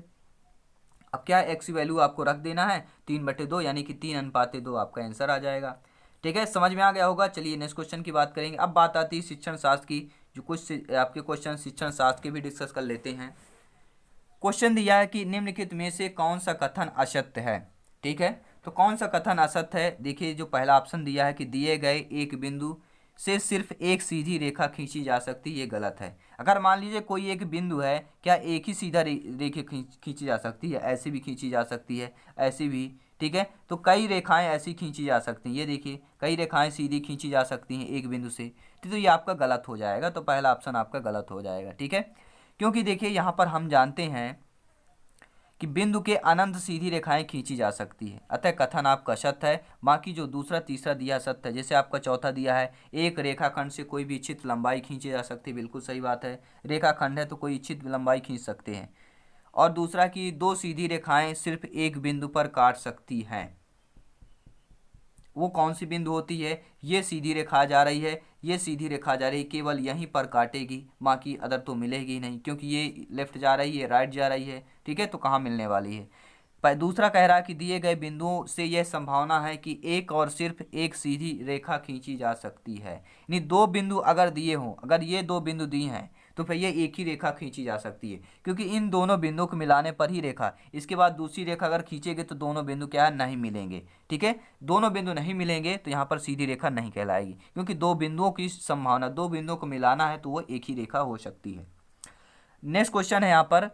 अब क्या है x की वैल्यू आपको रख देना है 3/2 यानी कि 3:2 आपका आंसर आ जाएगा। ठीक है, समझ में आ गया होगा। चलिए नेक्स्ट क्वेश्चन की बात करेंगे। अब बात आती है शिक्षण शास्त्र की, जो कुछ आपके क्वेश्चन शिक्षण शास्त्र के भी डिस्कस कर लेते हैं। क्वेश्चन दिया है कि निम्नलिखित में से कौन सा कथन असत्य है। ठीक है, तो कौन सा कथन असत्य है, देखिए जो पहला ऑप्शन दिया है कि दिए गए एक बिंदु से सिर्फ एक सीधी रेखा खींची जा सकती है, ये गलत है। अगर मान लीजिए कोई एक बिंदु है, क्या एक ही सीधा रेखा खींची जा सकती है, ऐसी भी खींची जा सकती है, ऐसी भी। ठीक है, तो कई रेखाएं ऐसी खींची जा सकती हैं, ये देखिए कई रेखाएं सीधी खींची जा सकती हैं एक बिंदु से, तो ये आपका गलत हो जाएगा, तो पहला ऑप्शन आपका गलत हो जाएगा। ठीक है, क्योंकि देखिए यहाँ पर हम जानते हैं कि बिंदु के अनंत सीधी रेखाएं खींची जा सकती है, अतः कथन आपका सत्य है। बाकी जो दूसरा तीसरा दिया सत्य है, जैसे आपका चौथा दिया है एक रेखाखंड से कोई भी इच्छित लंबाई खींची जा सकती है, बिल्कुल सही बात है, रेखाखंड है तो कोई इच्छित लंबाई खींच सकते हैं। और दूसरा कि 2 सीधी रेखाएं सिर्फ एक बिंदु पर काट सकती हैं, वो कौन सी बिंदु होती है, ये सीधी रेखा जा रही है, ये सीधी रेखा जा रही है, केवल यहीं पर काटेगी, बाकी अदर तो मिलेगी नहीं, क्योंकि ये लेफ्ट जा रही है राइट जा रही है। ठीक है, तो कहाँ मिलने वाली है। पर दूसरा कह रहा है कि दिए गए बिंदुओं से यह संभावना है कि एक और सिर्फ एक सीधी रेखा खींची जा सकती है, यानी 2 बिंदु अगर दिए हों, अगर ये 2 बिंदु दिए हैं तो फिर ये एक ही रेखा खींची जा सकती है, क्योंकि इन दोनों बिंदुओं को मिलाने पर ही रेखा, इसके बाद दूसरी रेखा अगर खींचेंगे तो दोनों बिंदु क्या है नहीं मिलेंगे। ठीक है, दोनों बिंदु नहीं मिलेंगे तो यहाँ पर सीधी रेखा नहीं कहलाएगी, क्योंकि 2 बिंदुओं की संभावना, 2 बिंदुओं को मिलाना है तो वो एक ही रेखा हो सकती है। नेक्स्ट क्वेश्चन है यहाँ पर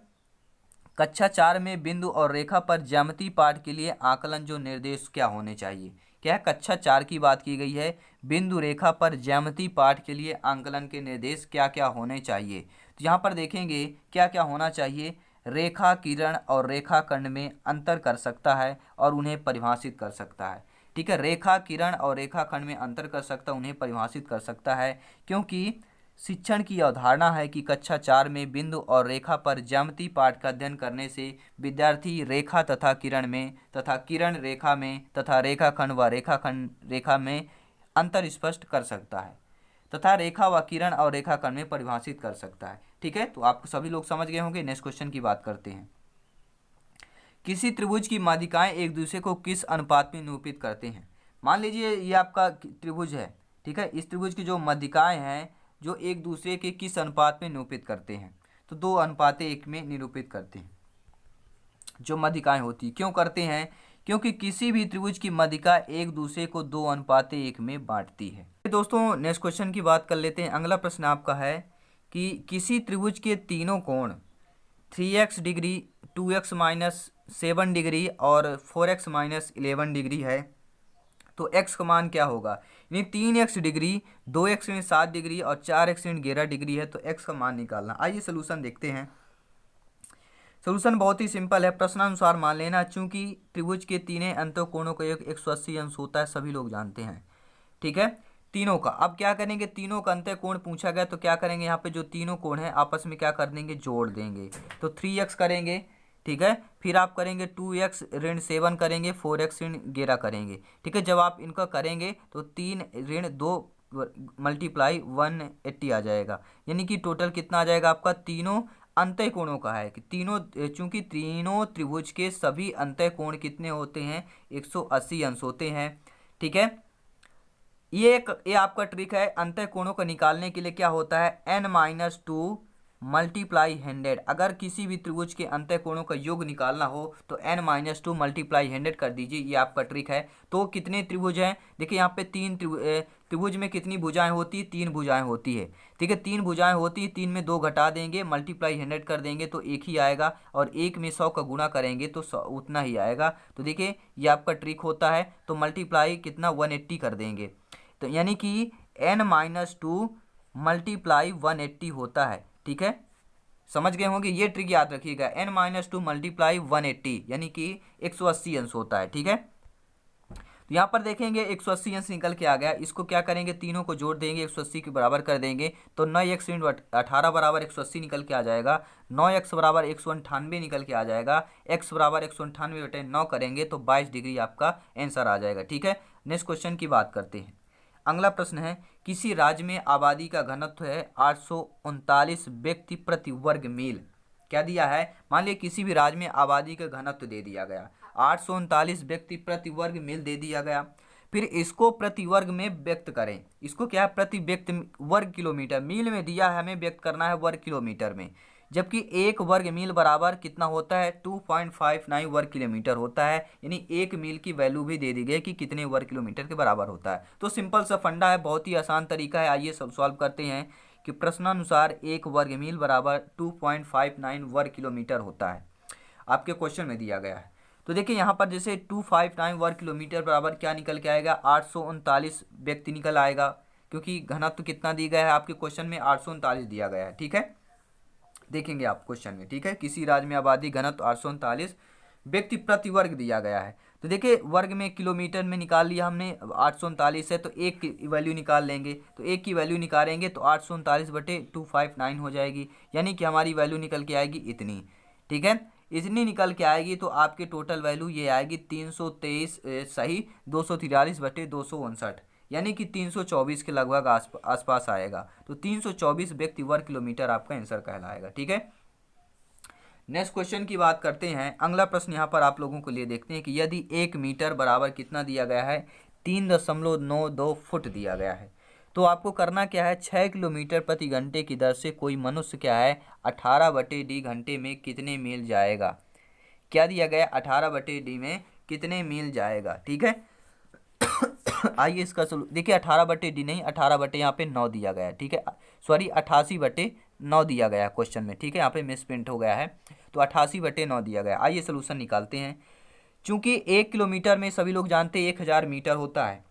कक्षा 4 में बिंदु और रेखा पर ज्यामितीय पाठ के लिए आकलन जो निर्देश क्या होने चाहिए। क्या है, कक्षा 4 की बात की गई है। बिंदु रेखा पर ज्यामितीय पाठ के लिए आकलन के निर्देश क्या क्या होने चाहिए। तो यहाँ पर देखेंगे क्या क्या होना चाहिए। रेखा किरण और रेखाखंड में अंतर कर सकता है और उन्हें परिभाषित कर सकता है। ठीक है, रेखा किरण और रेखाखंड में अंतर कर सकता है, उन्हें परिभाषित कर सकता है। क्योंकि शिक्षण की अवधारणा है कि कक्षा 4 में बिंदु और रेखा पर ज्यामितीय पाठ का अध्ययन करने से विद्यार्थी रेखा तथा किरण में तथा किरण रेखा में तथा रेखाखंड व रेखाखंड रेखा में अंतर स्पष्ट कर सकता है तथा रेखा व किरण और रेखाखंड में परिभाषित कर सकता है। ठीक है, तो आप सभी लोग समझ गए होंगे। नेक्स्ट क्वेश्चन की बात करते हैं। किसी त्रिभुज की माध्यिकाएं एक दूसरे को किस अनुपात में निरूपित करते हैं। मान लीजिए ये आपका त्रिभुज है। ठीक है, इस त्रिभुज की जो माध्यिकाएं हैं जो एक दूसरे के किस अनुपात में निरूपित करते हैं, तो 2:1 में निरूपित करते हैं जो माध्यिकाएं होती। क्यों करते हैं? क्योंकि किसी भी त्रिभुज की माध्यिका एक दूसरे को 2:1 में बांटती है। दोस्तों नेक्स्ट क्वेश्चन की बात कर लेते हैं। अगला प्रश्न आपका है कि किसी त्रिभुज के तीनों कोण 3x degree, 2x minus 7 degree और 4x माइनस 11 डिग्री है, तो x का मान क्या होगा। यानी 3x डिग्री, 2x ऋण 7 डिग्री और 4x ऋण 11 डिग्री है, तो x का मान निकालना। आइए सोल्यूशन देखते हैं। सोल्यूशन बहुत ही सिंपल है। प्रश्नानुसार मान लेना, चूंकि त्रिभुज के तीनों अंतः कोणों का योग 180 अंश होता है, सभी लोग जानते हैं। ठीक है, तीनों का। अब क्या करेंगे, तीनों का अंतः कोण पूछा गया तो क्या करेंगे, यहाँ पे जो तीनों कोण हैं आपस में क्या कर देंगे, जोड़ देंगे। तो 3x करेंगे। ठीक है, फिर आप करेंगे 2x ऋण 7 करेंगे, 4x ऋण 11 करेंगे। ठीक है, जब आप इनका करेंगे तो 3 ऋण 2 मल्टीप्लाई 180 आ जाएगा। यानी कि टोटल कितना आ जाएगा आपका, तीनों अंतः कोणों का है कि तीनों, चूंकि तीनों त्रिभुज के सभी अंतः कोण कितने होते हैं, 180 अंश होते हैं। ठीक है, ये आपका ट्रिक है। अंतः कोणों को निकालने के लिए क्या होता है, n-2 मल्टीप्लाई 100। अगर किसी भी त्रिभुज के अंतः कोणों का योग निकालना हो तो n-2 मल्टीप्लाई 100 कर दीजिए। ये आपका ट्रिक है। तो कितने त्रिभुज हैं, देखिए यहाँ पे त्रिभुज में कितनी भुजाएं होती है, 3 भुजाएं होती है। ठीक है, 3 भुजाएं होती है, 3 में 2 घटा देंगे, मल्टीप्लाई 100 कर देंगे तो 1 ही आएगा, और 1 में 100 का गुणा करेंगे तो 100 उतना ही आएगा। तो देखिए ये आपका ट्रिक होता है। तो मल्टीप्लाई कितना, 180 कर देंगे। तो यानी कि n-2 मल्टीप्लाई 180 होता है। ठीक है, समझ गए होंगे। ये ट्रिक याद रखिएगा, n-2 मल्टीप्लाई 180 यानी कि 180 अंश होता है। ठीक है, तो यहाँ पर देखेंगे 180 अंश निकल के आ गया। इसको क्या करेंगे, तीनों को जोड़ देंगे, 180 के बराबर कर देंगे, तो 9x ऋण 18 बराबर 180 निकल के आ जाएगा। 9x बराबर 198 निकल के आ जाएगा। x बराबर 198/9 करेंगे तो 22 डिग्री आपका आंसर आ जाएगा। ठीक है, नेक्स्ट क्वेश्चन की बात करते हैं। अगला प्रश्न है, किसी राज्य में आबादी का घनत्व है 839 व्यक्ति प्रति वर्ग मील। क्या दिया है, मान लिया किसी भी राज्य में आबादी का घनत्व दे दिया गया, 839 व्यक्ति प्रति वर्ग मील दे दिया गया। फिर इसको प्रति वर्ग में व्यक्त करें। इसको क्या है, प्रति व्यक्ति वर्ग किलोमीटर, मील में दिया है, हमें व्यक्त करना है वर्ग किलोमीटर में। जबकि 1 वर्ग मील बराबर कितना होता है, 2.59 वर्ग किलोमीटर होता है। यानी 1 मील की वैल्यू भी दे दी गई कि कितने वर्ग किलोमीटर के बराबर होता है। तो सिंपल सा फंडा है, बहुत ही आसान तरीका है। आइए सब सॉल्व करते हैं कि प्रश्नानुसार 1 वर्ग मील बराबर 2.59 वर्ग किलोमीटर होता है, आपके क्वेश्चन में दिया गया है। तो देखिए यहाँ पर जैसे 259 वर्ग किलोमीटर बराबर क्या निकल के आएगा, 839 व्यक्ति निकल आएगा, क्योंकि घनत्व कितना दिया गया है आपके क्वेश्चन में, 839 दिया गया है। ठीक है, देखेंगे आप क्वेश्चन में। ठीक है, किसी राज्य में आबादी घनत्व 839 व्यक्ति प्रति वर्ग दिया गया है। तो देखिए वर्ग में किलोमीटर में निकाल लिया हमने, 839 है तो 1 की वैल्यू निकाल लेंगे। तो 1 की वैल्यू निकालेंगे तो 839/259 हो जाएगी, यानी कि हमारी वैल्यू निकल के आएगी इतनी। ठीक है, इतनी निकल के आएगी तो आपकी टोटल वैल्यू ये आएगी 323 सही 243/259, यानी कि 324 के लगभग आसपास आएगा। तो 324 व्यक्ति वर्ग किलोमीटर आपका आंसर कहलाएगा। ठीक है, नेक्स्ट क्वेश्चन की बात करते हैं। अगला प्रश्न यहाँ पर आप लोगों को लिए देखते हैं कि यदि 1 मीटर बराबर कितना दिया गया है, 3.92 फुट दिया गया है, तो आपको करना क्या है, 6 किलोमीटर प्रति घंटे की दर से कोई मनुष्य क्या है 18/d घंटे में कितने मील जाएगा। क्या दिया गया, 18/d में कितने मील जाएगा। ठीक है, आइए इसका देखिए 18/d नहीं, 18 बटे यहाँ पे 9 दिया गया है। ठीक है, सॉरी 88/9 9 दिया गया है क्वेश्चन में, ठीक है, यहाँ पे मिस प्रिंट हो गया है, तो 88/9 दिया गया। आइए सोल्यूशन निकालते हैं। चूंकि 1 किलोमीटर में सभी लोग जानते हैं 1000 मीटर होता है,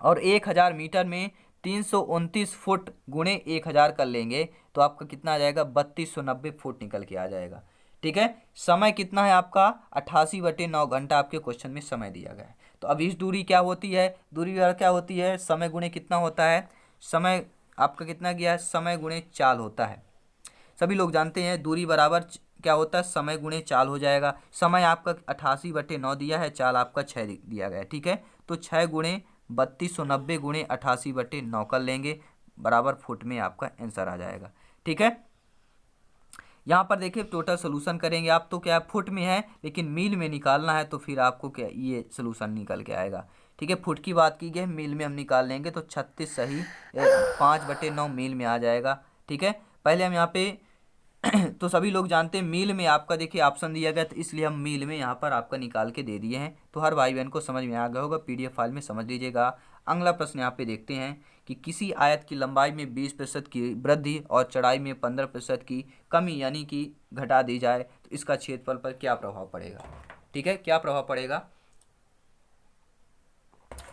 और 1000 मीटर में 329 फुट गुणे 1000 कर लेंगे तो आपका कितना आ जाएगा, 3290 फुट निकल के आ जाएगा। ठीक है, समय कितना है आपका, 88/9 घंटा आपके क्वेश्चन में समय दिया गया है। तो अब इस दूरी क्या होती है, दूरी क्या होती है, समय गुणे कितना होता है, समय आपका कितना गया है, समय गुणे चाल होता है। सभी लोग जानते हैं दूरी बराबर क्या होता है, समय गुणे चाल हो जाएगा। समय आपका 88/9 दिया है, चाल आपका 6 दिया गया है। ठीक है, तो 6 गुणे 3290 गुणे 88/9 कर लेंगे, बराबर फुट में आपका आंसर आ जाएगा। ठीक है, यहाँ पर देखिए टोटल सोल्यूशन करेंगे आप, तो क्या फुट में है, लेकिन मील में निकालना है तो फिर आपको क्या ये सोल्यूशन निकल के आएगा। ठीक है, फुट की बात की गई, मील में हम निकाल लेंगे तो 36 सही 5/9 मील में आ जाएगा। ठीक है, पहले हम यहाँ पे तो सभी लोग जानते हैं मील में आपका देखिए ऑप्शन दिया गया, तो इसलिए हम मील में यहाँ पर आपका निकाल के दे दिए हैं। तो हर भाई बहन को समझ में आ गया होगा, PDF फाइल में समझ लीजिएगा। अगला प्रश्न यहाँ पे देखते हैं कि किसी आयत की लंबाई में 20% की वृद्धि और चौड़ाई में 15% की कमी यानी कि घटा दी जाए तो इसका क्षेत्रफल पर क्या प्रभाव पड़ेगा। ठीक है, क्या प्रभाव पड़ेगा,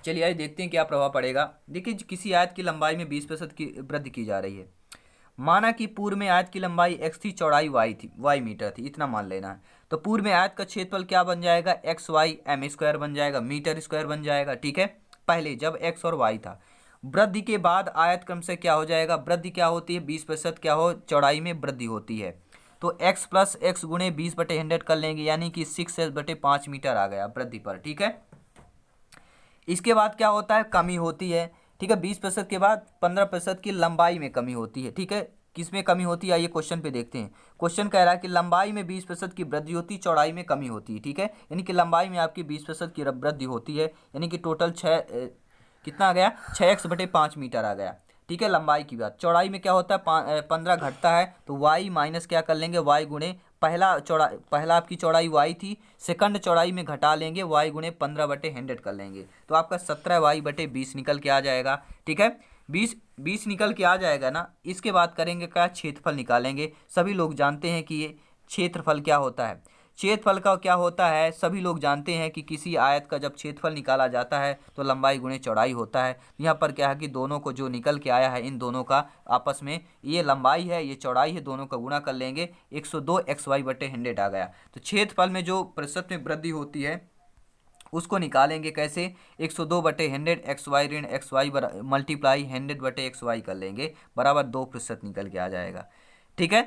चलिए आइए देखते हैं क्या प्रभाव पड़ेगा। देखिए किसी आयत की लंबाई में 20% की वृद्धि की जा रही है। माना कि पूर्व में आयत की लंबाई x थी, चौड़ाई y मीटर थी, इतना मान लेना है। तो पूर्व में आयत का क्षेत्रफल क्या बन जाएगा, xy m² बन जाएगा, मीटर स्क्वायर बन जाएगा। ठीक है, पहले जब x और y था। वृद्धि के बाद आयत क्रम से क्या हो जाएगा, वृद्धि क्या होती है, 20% क्या हो, चौड़ाई में वृद्धि होती है। तो x + x गुणे 20/100 कर लेंगे, यानी कि 6s/5 मीटर आ गया वृद्धि पर। ठीक है, इसके बाद क्या होता है, कमी होती है। ठीक है, 20% के बाद 15% की लंबाई में कमी होती है। ठीक है, किस में कमी होती है, आइए क्वेश्चन पे देखते हैं। क्वेश्चन कह रहा है कि लंबाई में 20% की वृद्धि होती है, चौड़ाई में कमी होती है। ठीक है, यानी कि लंबाई में आपकी 20% की वृद्धि होती है, यानी कि टोटल कितना आ गया, 6x/5 मीटर आ गया। ठीक है, लंबाई की बात। चौड़ाई में क्या होता है, 15 घटता है, तो y माइनस क्या कर लेंगे, y गुणे पहला आपकी चौड़ाई y थी, सेकंड चौड़ाई में घटा लेंगे, y गुणे 15/100 कर लेंगे, तो आपका 17y/20 निकल के आ जाएगा। ठीक है, 20 निकल के आ जाएगा ना। इसके बाद करेंगे क्या, क्षेत्रफल निकालेंगे। सभी लोग जानते हैं कि ये क्षेत्रफल क्या होता है। क्षेत्रफल का क्या होता है, सभी लोग जानते हैं कि किसी आयत का जब क्षेत्रफल निकाला जाता है तो लंबाई गुणे चौड़ाई होता है। यहाँ पर क्या है कि दोनों को जो निकल के आया है, इन दोनों का आपस में, ये लंबाई है ये चौड़ाई है, दोनों का गुणा कर लेंगे, 102xy/100 आ गया। तो क्षेत्रफल में जो प्रतिशत में वृद्धि होती है उसको निकालेंगे कैसे, 102/100 xy ऋण xy मल्टीप्लाई 100/xy कर लेंगे, बराबर 2% निकल के आ जाएगा। ठीक है,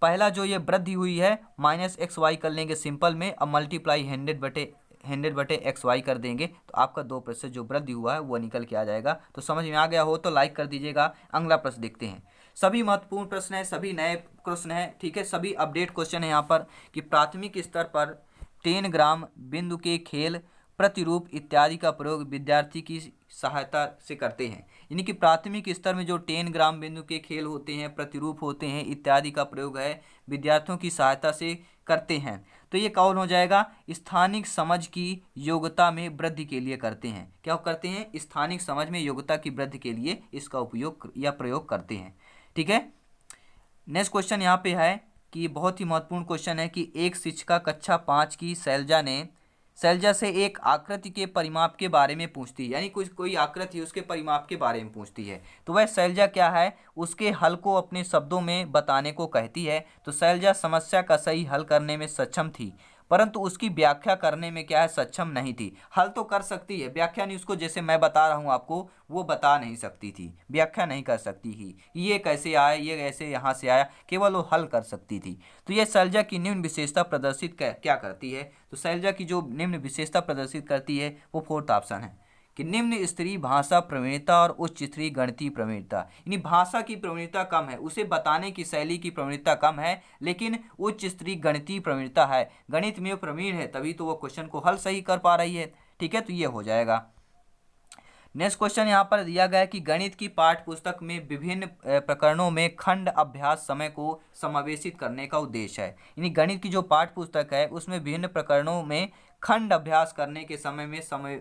पहला जो ये वृद्धि हुई है -xy कर लेंगे सिंपल में, अब मल्टीप्लाई 100/xy कर देंगे, तो आपका 2% जो वृद्धि हुआ है वो निकल के आ जाएगा। तो समझ में आ गया हो तो लाइक कर दीजिएगा। अगला प्रश्न देखते हैं। सभी महत्वपूर्ण प्रश्न है, सभी नए प्रश्न है। ठीक है, सभी अपडेट क्वेश्चन है यहाँ पर कि प्राथमिक स्तर पर 10 ग्राम बिंदु के खेल, प्रतिरूप इत्यादि का प्रयोग विद्यार्थी की सहायता से करते हैं। यानी कि प्राथमिक स्तर में जो 10 ग्राम बिंदु के खेल होते हैं, प्रतिरूप होते हैं, इत्यादि का प्रयोग है विद्यार्थियों की सहायता से करते हैं। तो ये कौन हो जाएगा, स्थानिक समझ की योग्यता में वृद्धि के लिए करते हैं। क्या करते हैं, स्थानिक समझ में योग्यता की वृद्धि के लिए इसका उपयोग या प्रयोग करते हैं। ठीक है, नेक्स्ट क्वेश्चन यहाँ पे है कि बहुत ही महत्वपूर्ण क्वेश्चन है कि एक शिक्षिका कक्षा 5 की शैलजा से एक आकृति के परिमाप के बारे में पूछती है। यानी कोई आकृति उसके परिमाप के बारे में पूछती है, तो वह शैलजा क्या है, उसके हल को अपने शब्दों में बताने को कहती है। तो शैलजा समस्या का सही हल करने में सक्षम थी, परंतु उसकी व्याख्या करने में क्या है, सक्षम नहीं थी। हल तो कर सकती है, व्याख्या नहीं, उसको जैसे मैं बता रहा हूँ आपको वो बता नहीं सकती थी, व्याख्या नहीं कर सकती थी, ये कैसे आया, ये कैसे यहाँ से आया, केवल वो हल कर सकती थी। तो ये शैलजा की निम्न विशेषता प्रदर्शित क्या करती है, तो शैलजा की जो निम्न विशेषता प्रदर्शित करती है वो 4th ऑप्शन है कि निम्न स्तरीय भाषा प्रवीणता और उच्च स्तरीय गणितीय प्रवीणता। यानी भाषा की प्रवीणता कम है, उसे बताने की शैली की प्रवीणता कम है, लेकिन उच्च स्तरीय गणितीय प्रवीणता है, गणित में प्रवीण है, तभी तो वो क्वेश्चन को हल सही कर पा रही है। ठीक है, तो ये हो जाएगा। नेक्स्ट क्वेश्चन यहाँ पर दिया गया है कि गणित की पाठ्य पुस्तक में विभिन्न प्रकरणों में खंड अभ्यास समय को समावेशित करने का उद्देश्य है। यानी गणित की जो पाठ्य पुस्तक है उसमें विभिन्न प्रकरणों में खंड अभ्यास करने के समय में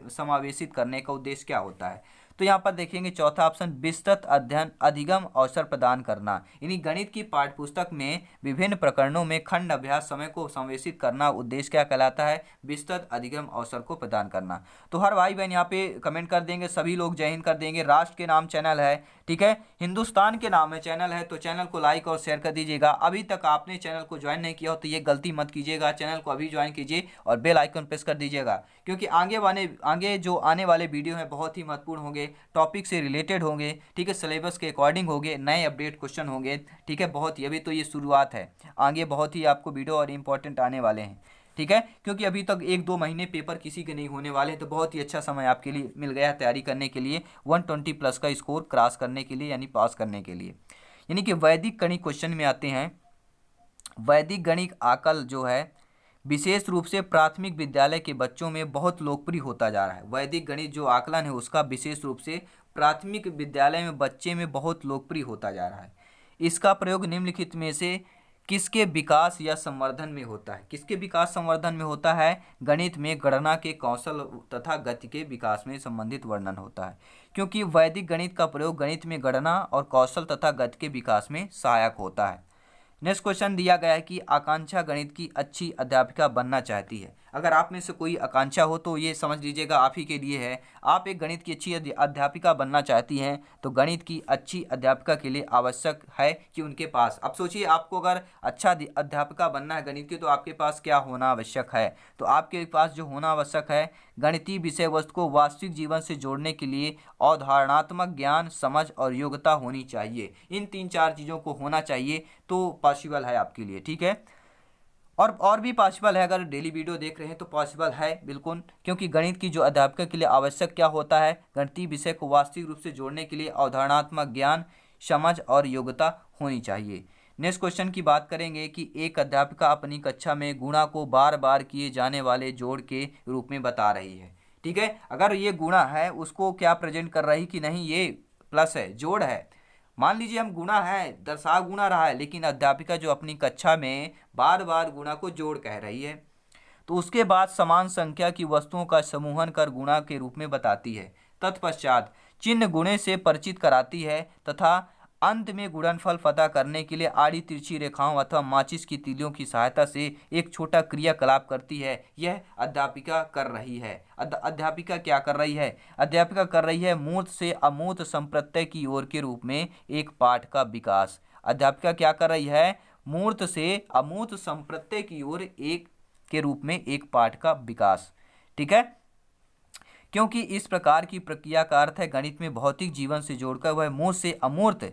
समावेशित करने का उद्देश्य क्या होता है। तो यहाँ पर देखेंगे चौथा ऑप्शन विस्तृत अध्ययन अधिगम अवसर प्रदान करना, यानी गणित की पाठ्यपुस्तक में विभिन्न प्रकरणों में खंड अभ्यास समय को समावेशित करना उद्देश्य क्या कहलाता है, विस्तृत अधिगम अवसर को प्रदान करना। तो हर भाई बहन यहाँ पे कमेंट कर देंगे, सभी लोग जय हिंद कर देंगे। राष्ट्र के नाम चैनल है, ठीक है, हिंदुस्तान के नाम में चैनल है, तो चैनल को लाइक और शेयर कर दीजिएगा। अभी तक आपने चैनल को ज्वाइन नहीं किया हो तो ये गलती मत कीजिएगा, चैनल को अभी ज्वाइन कीजिए और बेल आइकन प्रेस कर दीजिएगा, क्योंकि आगे जो आने वाले वीडियो हैं बहुत ही महत्वपूर्ण होंगे, टॉपिक से रिलेटेड होंगे, ठीक है, सिलेबस के अकॉर्डिंग होंगे, नए अपडेट क्वेश्चन होंगे, ठीक है। बहुत ही, अभी तो ये शुरुआत है, आगे बहुत ही आपको वीडियो और इम्पोर्टेंट आने वाले हैं, ठीक है, क्योंकि अभी तक 1-2 महीने पेपर किसी के नहीं होने वाले, तो बहुत ही अच्छा समय आपके लिए मिल गया है तैयारी करने के लिए, 120 प्लस का स्कोर क्रॉस करने के लिए, यानी पास करने के लिए। यानी कि वैदिक गणित क्वेश्चन में आते हैं। वैदिक गणित आकल जो है विशेष रूप से प्राथमिक विद्यालय के बच्चों में बहुत लोकप्रिय होता जा रहा है। वैदिक गणित जो आकलन है उसका विशेष रूप से प्राथमिक विद्यालय में बच्चे में बहुत लोकप्रिय होता जा रहा है। इसका प्रयोग निम्नलिखित में से किसके विकास या संवर्धन में होता है? किसके विकास संवर्धन में होता है? गणित में गणना के कौशल तथा गति के विकास में संबंधित वर्णन होता है, क्योंकि वैदिक गणित का प्रयोग गणित में गणना और कौशल तथा गति के विकास में सहायक होता है। नेक्स्ट क्वेश्चन दिया गया है कि आकांक्षा गणित की अच्छी अध्यापिका बनना चाहती है। अगर आप में से कोई आकांक्षा हो तो ये समझ लीजिएगा आप ही के लिए है। आप एक गणित की अच्छी अध्यापिका बनना चाहती हैं तो गणित की अच्छी अध्यापिका के लिए आवश्यक है कि उनके पास, अब सोचिए आपको अगर अच्छा अध्यापिका बनना है गणित की तो आपके पास क्या होना आवश्यक है? तो आपके पास जो होना आवश्यक है, गणितीय विषय वस्तु को वास्तविक जीवन से जोड़ने के लिए अवधारणात्मक ज्ञान, समझ और योग्यता होनी चाहिए। इन 3-4 चीज़ों को होना चाहिए तो पॉसिबल है आपके लिए, ठीक है। और भी पॉसिबल है, अगर डेली वीडियो देख रहे हैं तो पॉसिबल है बिल्कुल, क्योंकि गणित की जो अध्यापक के लिए आवश्यक क्या होता है, गणितीय विषय को वास्तविक रूप से जोड़ने के लिए अवधारणात्मक ज्ञान, समझ और योग्यता होनी चाहिए। नेक्स्ट क्वेश्चन की बात करेंगे कि एक अध्यापिका अपनी कक्षा में गुणा को बार बार किए जाने वाले जोड़ के रूप में बता रही है, ठीक है। अगर ये गुणा है उसको क्या प्रेजेंट कर रही कि नहीं, ये प्लस है, जोड़ है। मान लीजिए हम गुणा है, दर्शा गुणा रहा है, लेकिन अध्यापिका जो अपनी कक्षा में बार बार गुणा को जोड़ कह रही है, तो उसके बाद समान संख्या की वस्तुओं का समूहन कर गुणा के रूप में बताती है। तत्पश्चात चिन्ह गुणे से परिचित कराती है तथा अंत में गुणनफल पता करने के लिए आड़ी तिरछी रेखाओं अथवा माचिस की तीलियों की सहायता से एक छोटा क्रियाकलाप करती है। यह अध्यापिका कर रही है। अध्यापिका क्या कर रही है? अध्यापिका कर रही है मूर्त से अमूर्त संप्रत्यय की ओर के रूप में एक पाठ का विकास। अध्यापिका क्या कर रही है? मूर्त से अमूर्त संप्रत्यय की ओर एक के रूप में एक पाठ का विकास, ठीक है। क्योंकि इस प्रकार की प्रक्रिया का अर्थ है गणित में भौतिक जीवन से जोड़कर वह मूर्त से अमूर्त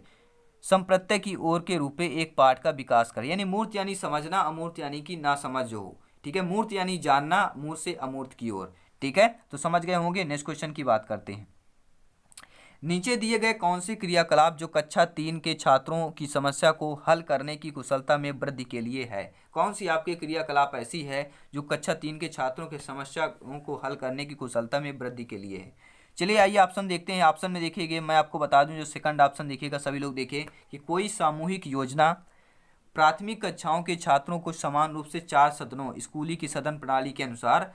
संप्रत्यय की ओर के रूप में एक पाठ का विकास करे। यानी मूर्त यानी समझना, अमूर्त यानी कि ना समझ जो हो, ठीक है। मूर्त यानी जानना, मूर्त से अमूर्त की ओर, ठीक है। तो समझ गए होंगे। नेक्स्ट क्वेश्चन की बात करते हैं। नीचे दिए गए कौन सी क्रियाकलाप जो कक्षा 3 के छात्रों की समस्या को हल करने की कुशलता में वृद्धि के लिए है? कौन सी आपकी क्रियाकलाप ऐसी है जो कक्षा 3 के छात्रों की समस्याओं को हल करने की कुशलता में वृद्धि के लिए है? चलिए आइए ऑप्शन देखते हैं। ऑप्शन में देखिएगा, मैं आपको बता दूं, जो सेकंड ऑप्शन देखिएगा सभी लोग देखिए कि कोई सामूहिक योजना प्राथमिक कक्षाओं के छात्रों को समान रूप से 4 सदनों स्कूली की सदन प्रणाली के अनुसार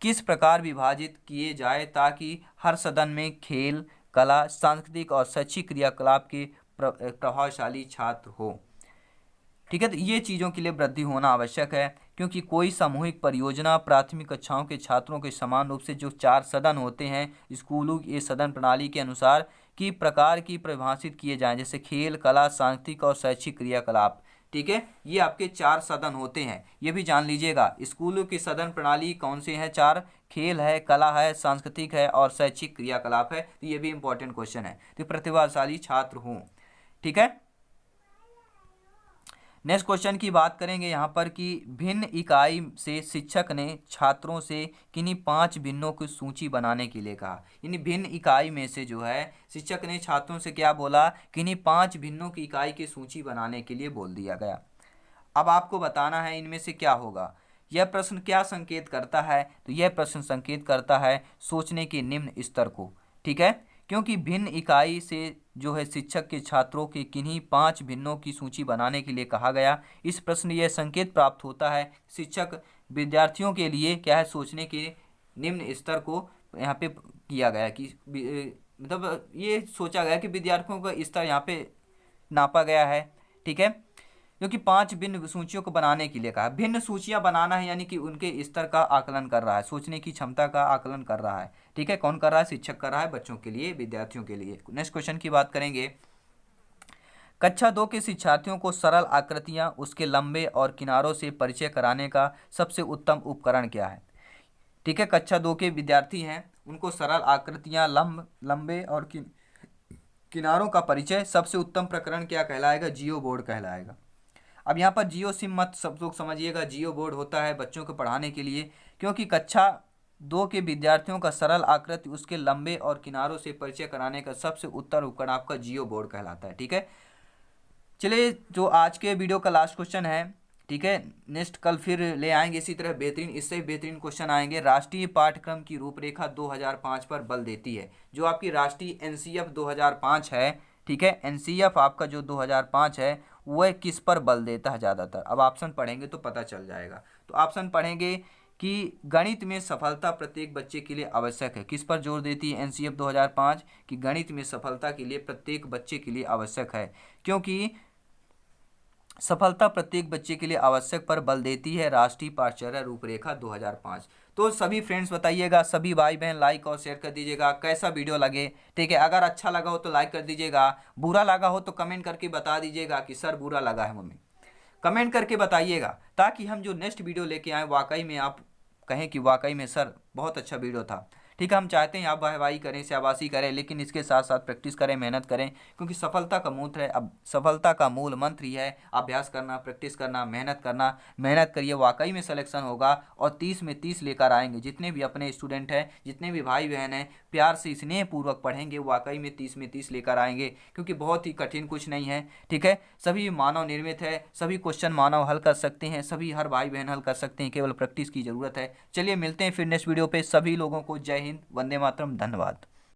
किस प्रकार विभाजित किए जाए ताकि हर सदन में खेल, कला, सांस्कृतिक और शैक्षिक क्रियाकलाप के प्रभावशाली छात्र हो, ठीक है। तो ये चीज़ों के लिए वृद्धि होना आवश्यक है, क्योंकि कोई सामूहिक परियोजना प्राथमिक कक्षाओं के छात्रों के समान रूप से जो 4 सदन होते हैं स्कूलों की सदन प्रणाली के अनुसार की प्रकार की परिभाषित किए जाएं, जैसे खेल, कला, सांस्कृतिक और शैक्षिक क्रियाकलाप, ठीक है। ये आपके 4 सदन होते हैं, ये भी जान लीजिएगा। स्कूलों की सदन प्रणाली कौन से हैं? 4, खेल है, कला है, सांस्कृतिक है और शैक्षिक क्रियाकलाप है। तो ये भी इंपॉर्टेंट क्वेश्चन है, तो प्रतिभाशाली छात्र हों, ठीक है। नेक्स्ट क्वेश्चन की बात करेंगे यहाँ पर कि भिन्न इकाई से शिक्षक ने छात्रों से किन्हीं 5 भिन्नों की सूची बनाने के लिए कहा। यानी भिन्न इकाई में से जो है शिक्षक ने छात्रों से क्या बोला? किन्हीं 5 भिन्नों की इकाई की सूची बनाने के लिए बोल दिया गया। अब आपको बताना है इनमें से क्या होगा। यह प्रश्न क्या संकेत करता है? तो यह प्रश्न संकेत करता है सोचने के निम्न स्तर को, ठीक है। क्योंकि भिन्न इकाई से जो है शिक्षक के छात्रों के किन्हीं 5 भिन्नों की सूची बनाने के लिए कहा गया। इस प्रश्न यह संकेत प्राप्त होता है शिक्षक विद्यार्थियों के लिए क्या है, सोचने के निम्न स्तर को यहाँ पे किया गया कि मतलब ये सोचा गया कि विद्यार्थियों का स्तर यहाँ पे नापा गया है, ठीक है, क्योंकि 5 भिन्न सूचियों को बनाने के लिए कहा। भिन्न सूचियां बनाना है यानी कि उनके स्तर का आकलन कर रहा है, सोचने की क्षमता का आकलन कर रहा है, ठीक है। कौन कर रहा है? शिक्षक कर रहा है, बच्चों के लिए, विद्यार्थियों के लिए। नेक्स्ट क्वेश्चन की बात करेंगे। कक्षा 2 के शिक्षार्थियों को सरल आकृतियां, उसके लंबे और किनारों से परिचय कराने का सबसे उत्तम उपकरण क्या है? ठीक है, कक्षा 2 के विद्यार्थी हैं, उनको सरल आकृतियां, लंबे और किनारों का परिचय सबसे उत्तम प्रकरण क्या कहलाएगा? जियो बोर्ड कहलाएगा। अब यहाँ पर जियो सिम मत सब लोग समझिएगा, जियो बोर्ड होता है बच्चों को पढ़ाने के लिए, क्योंकि कक्षा 2 के विद्यार्थियों का सरल आकृति, उसके लंबे और किनारों से परिचय कराने का सबसे उत्तम उपकरण आपका जियो बोर्ड कहलाता है, ठीक है। चलिए, जो आज के वीडियो का लास्ट क्वेश्चन है, ठीक है, नेक्स्ट कल फिर ले आएंगे इसी तरह बेहतरीन, इससे बेहतरीन क्वेश्चन आएंगे। राष्ट्रीय पाठ्यक्रम की रूपरेखा 2005 पर बल देती है। जो आपकी राष्ट्रीय एनसीएफ 2005 है, ठीक है, एनसीएफ आपका जो 2005 है वह किस पर बल देता है ज़्यादातर? अब ऑप्शन पढ़ेंगे तो पता चल जाएगा। तो ऑप्शन पढ़ेंगे कि गणित में सफलता प्रत्येक बच्चे के लिए आवश्यक है। किस पर जोर देती है एनसीएफ 2005? कि गणित में सफलता के लिए प्रत्येक बच्चे के लिए आवश्यक है, क्योंकि सफलता प्रत्येक बच्चे के लिए आवश्यक पर बल देती है राष्ट्रीय पाठ्यचर्या रूपरेखा 2005। तो सभी फ्रेंड्स बताइएगा, सभी भाई बहन लाइक और शेयर कर दीजिएगा, कैसा वीडियो लगे, ठीक है। अगर अच्छा लगा हो तो लाइक कर दीजिएगा, बुरा लगा हो तो कमेंट करके बता दीजिएगा कि सर बुरा लगा है मम्मी, कमेंट करके बताइएगा, ताकि हम जो नेक्स्ट वीडियो लेके आए वाकई में आप कहें कि वाकई में सर बहुत अच्छा वीडियो था, ठीक है। हम चाहते हैं आप वाहवाही करें, शाबाशी करें, लेकिन इसके साथ साथ प्रैक्टिस करें, मेहनत करें, क्योंकि सफलता का मूल है, अब सफलता का मूल मंत्र ही है अभ्यास करना, प्रैक्टिस करना, मेहनत करना। मेहनत करिए, वाकई में सिलेक्शन होगा और 30 में 30 लेकर आएंगे। जितने भी अपने स्टूडेंट हैं, जितने भी भाई बहन हैं, प्यार से स्नेहपूर्वक पढ़ेंगे, वाकई में 30 में 30 लेकर आएंगे, क्योंकि बहुत ही कठिन कुछ नहीं है, ठीक है। सभी मानव निर्मित है, सभी क्वेश्चन मानव हल कर सकते हैं, सभी हर भाई बहन हल कर सकते हैं, केवल प्रैक्टिस की ज़रूरत है। चलिए मिलते हैं फिर नेक्स्ट वीडियो पे। सभी लोगों को जय हिंद, वंदे मातरम, धन्यवाद।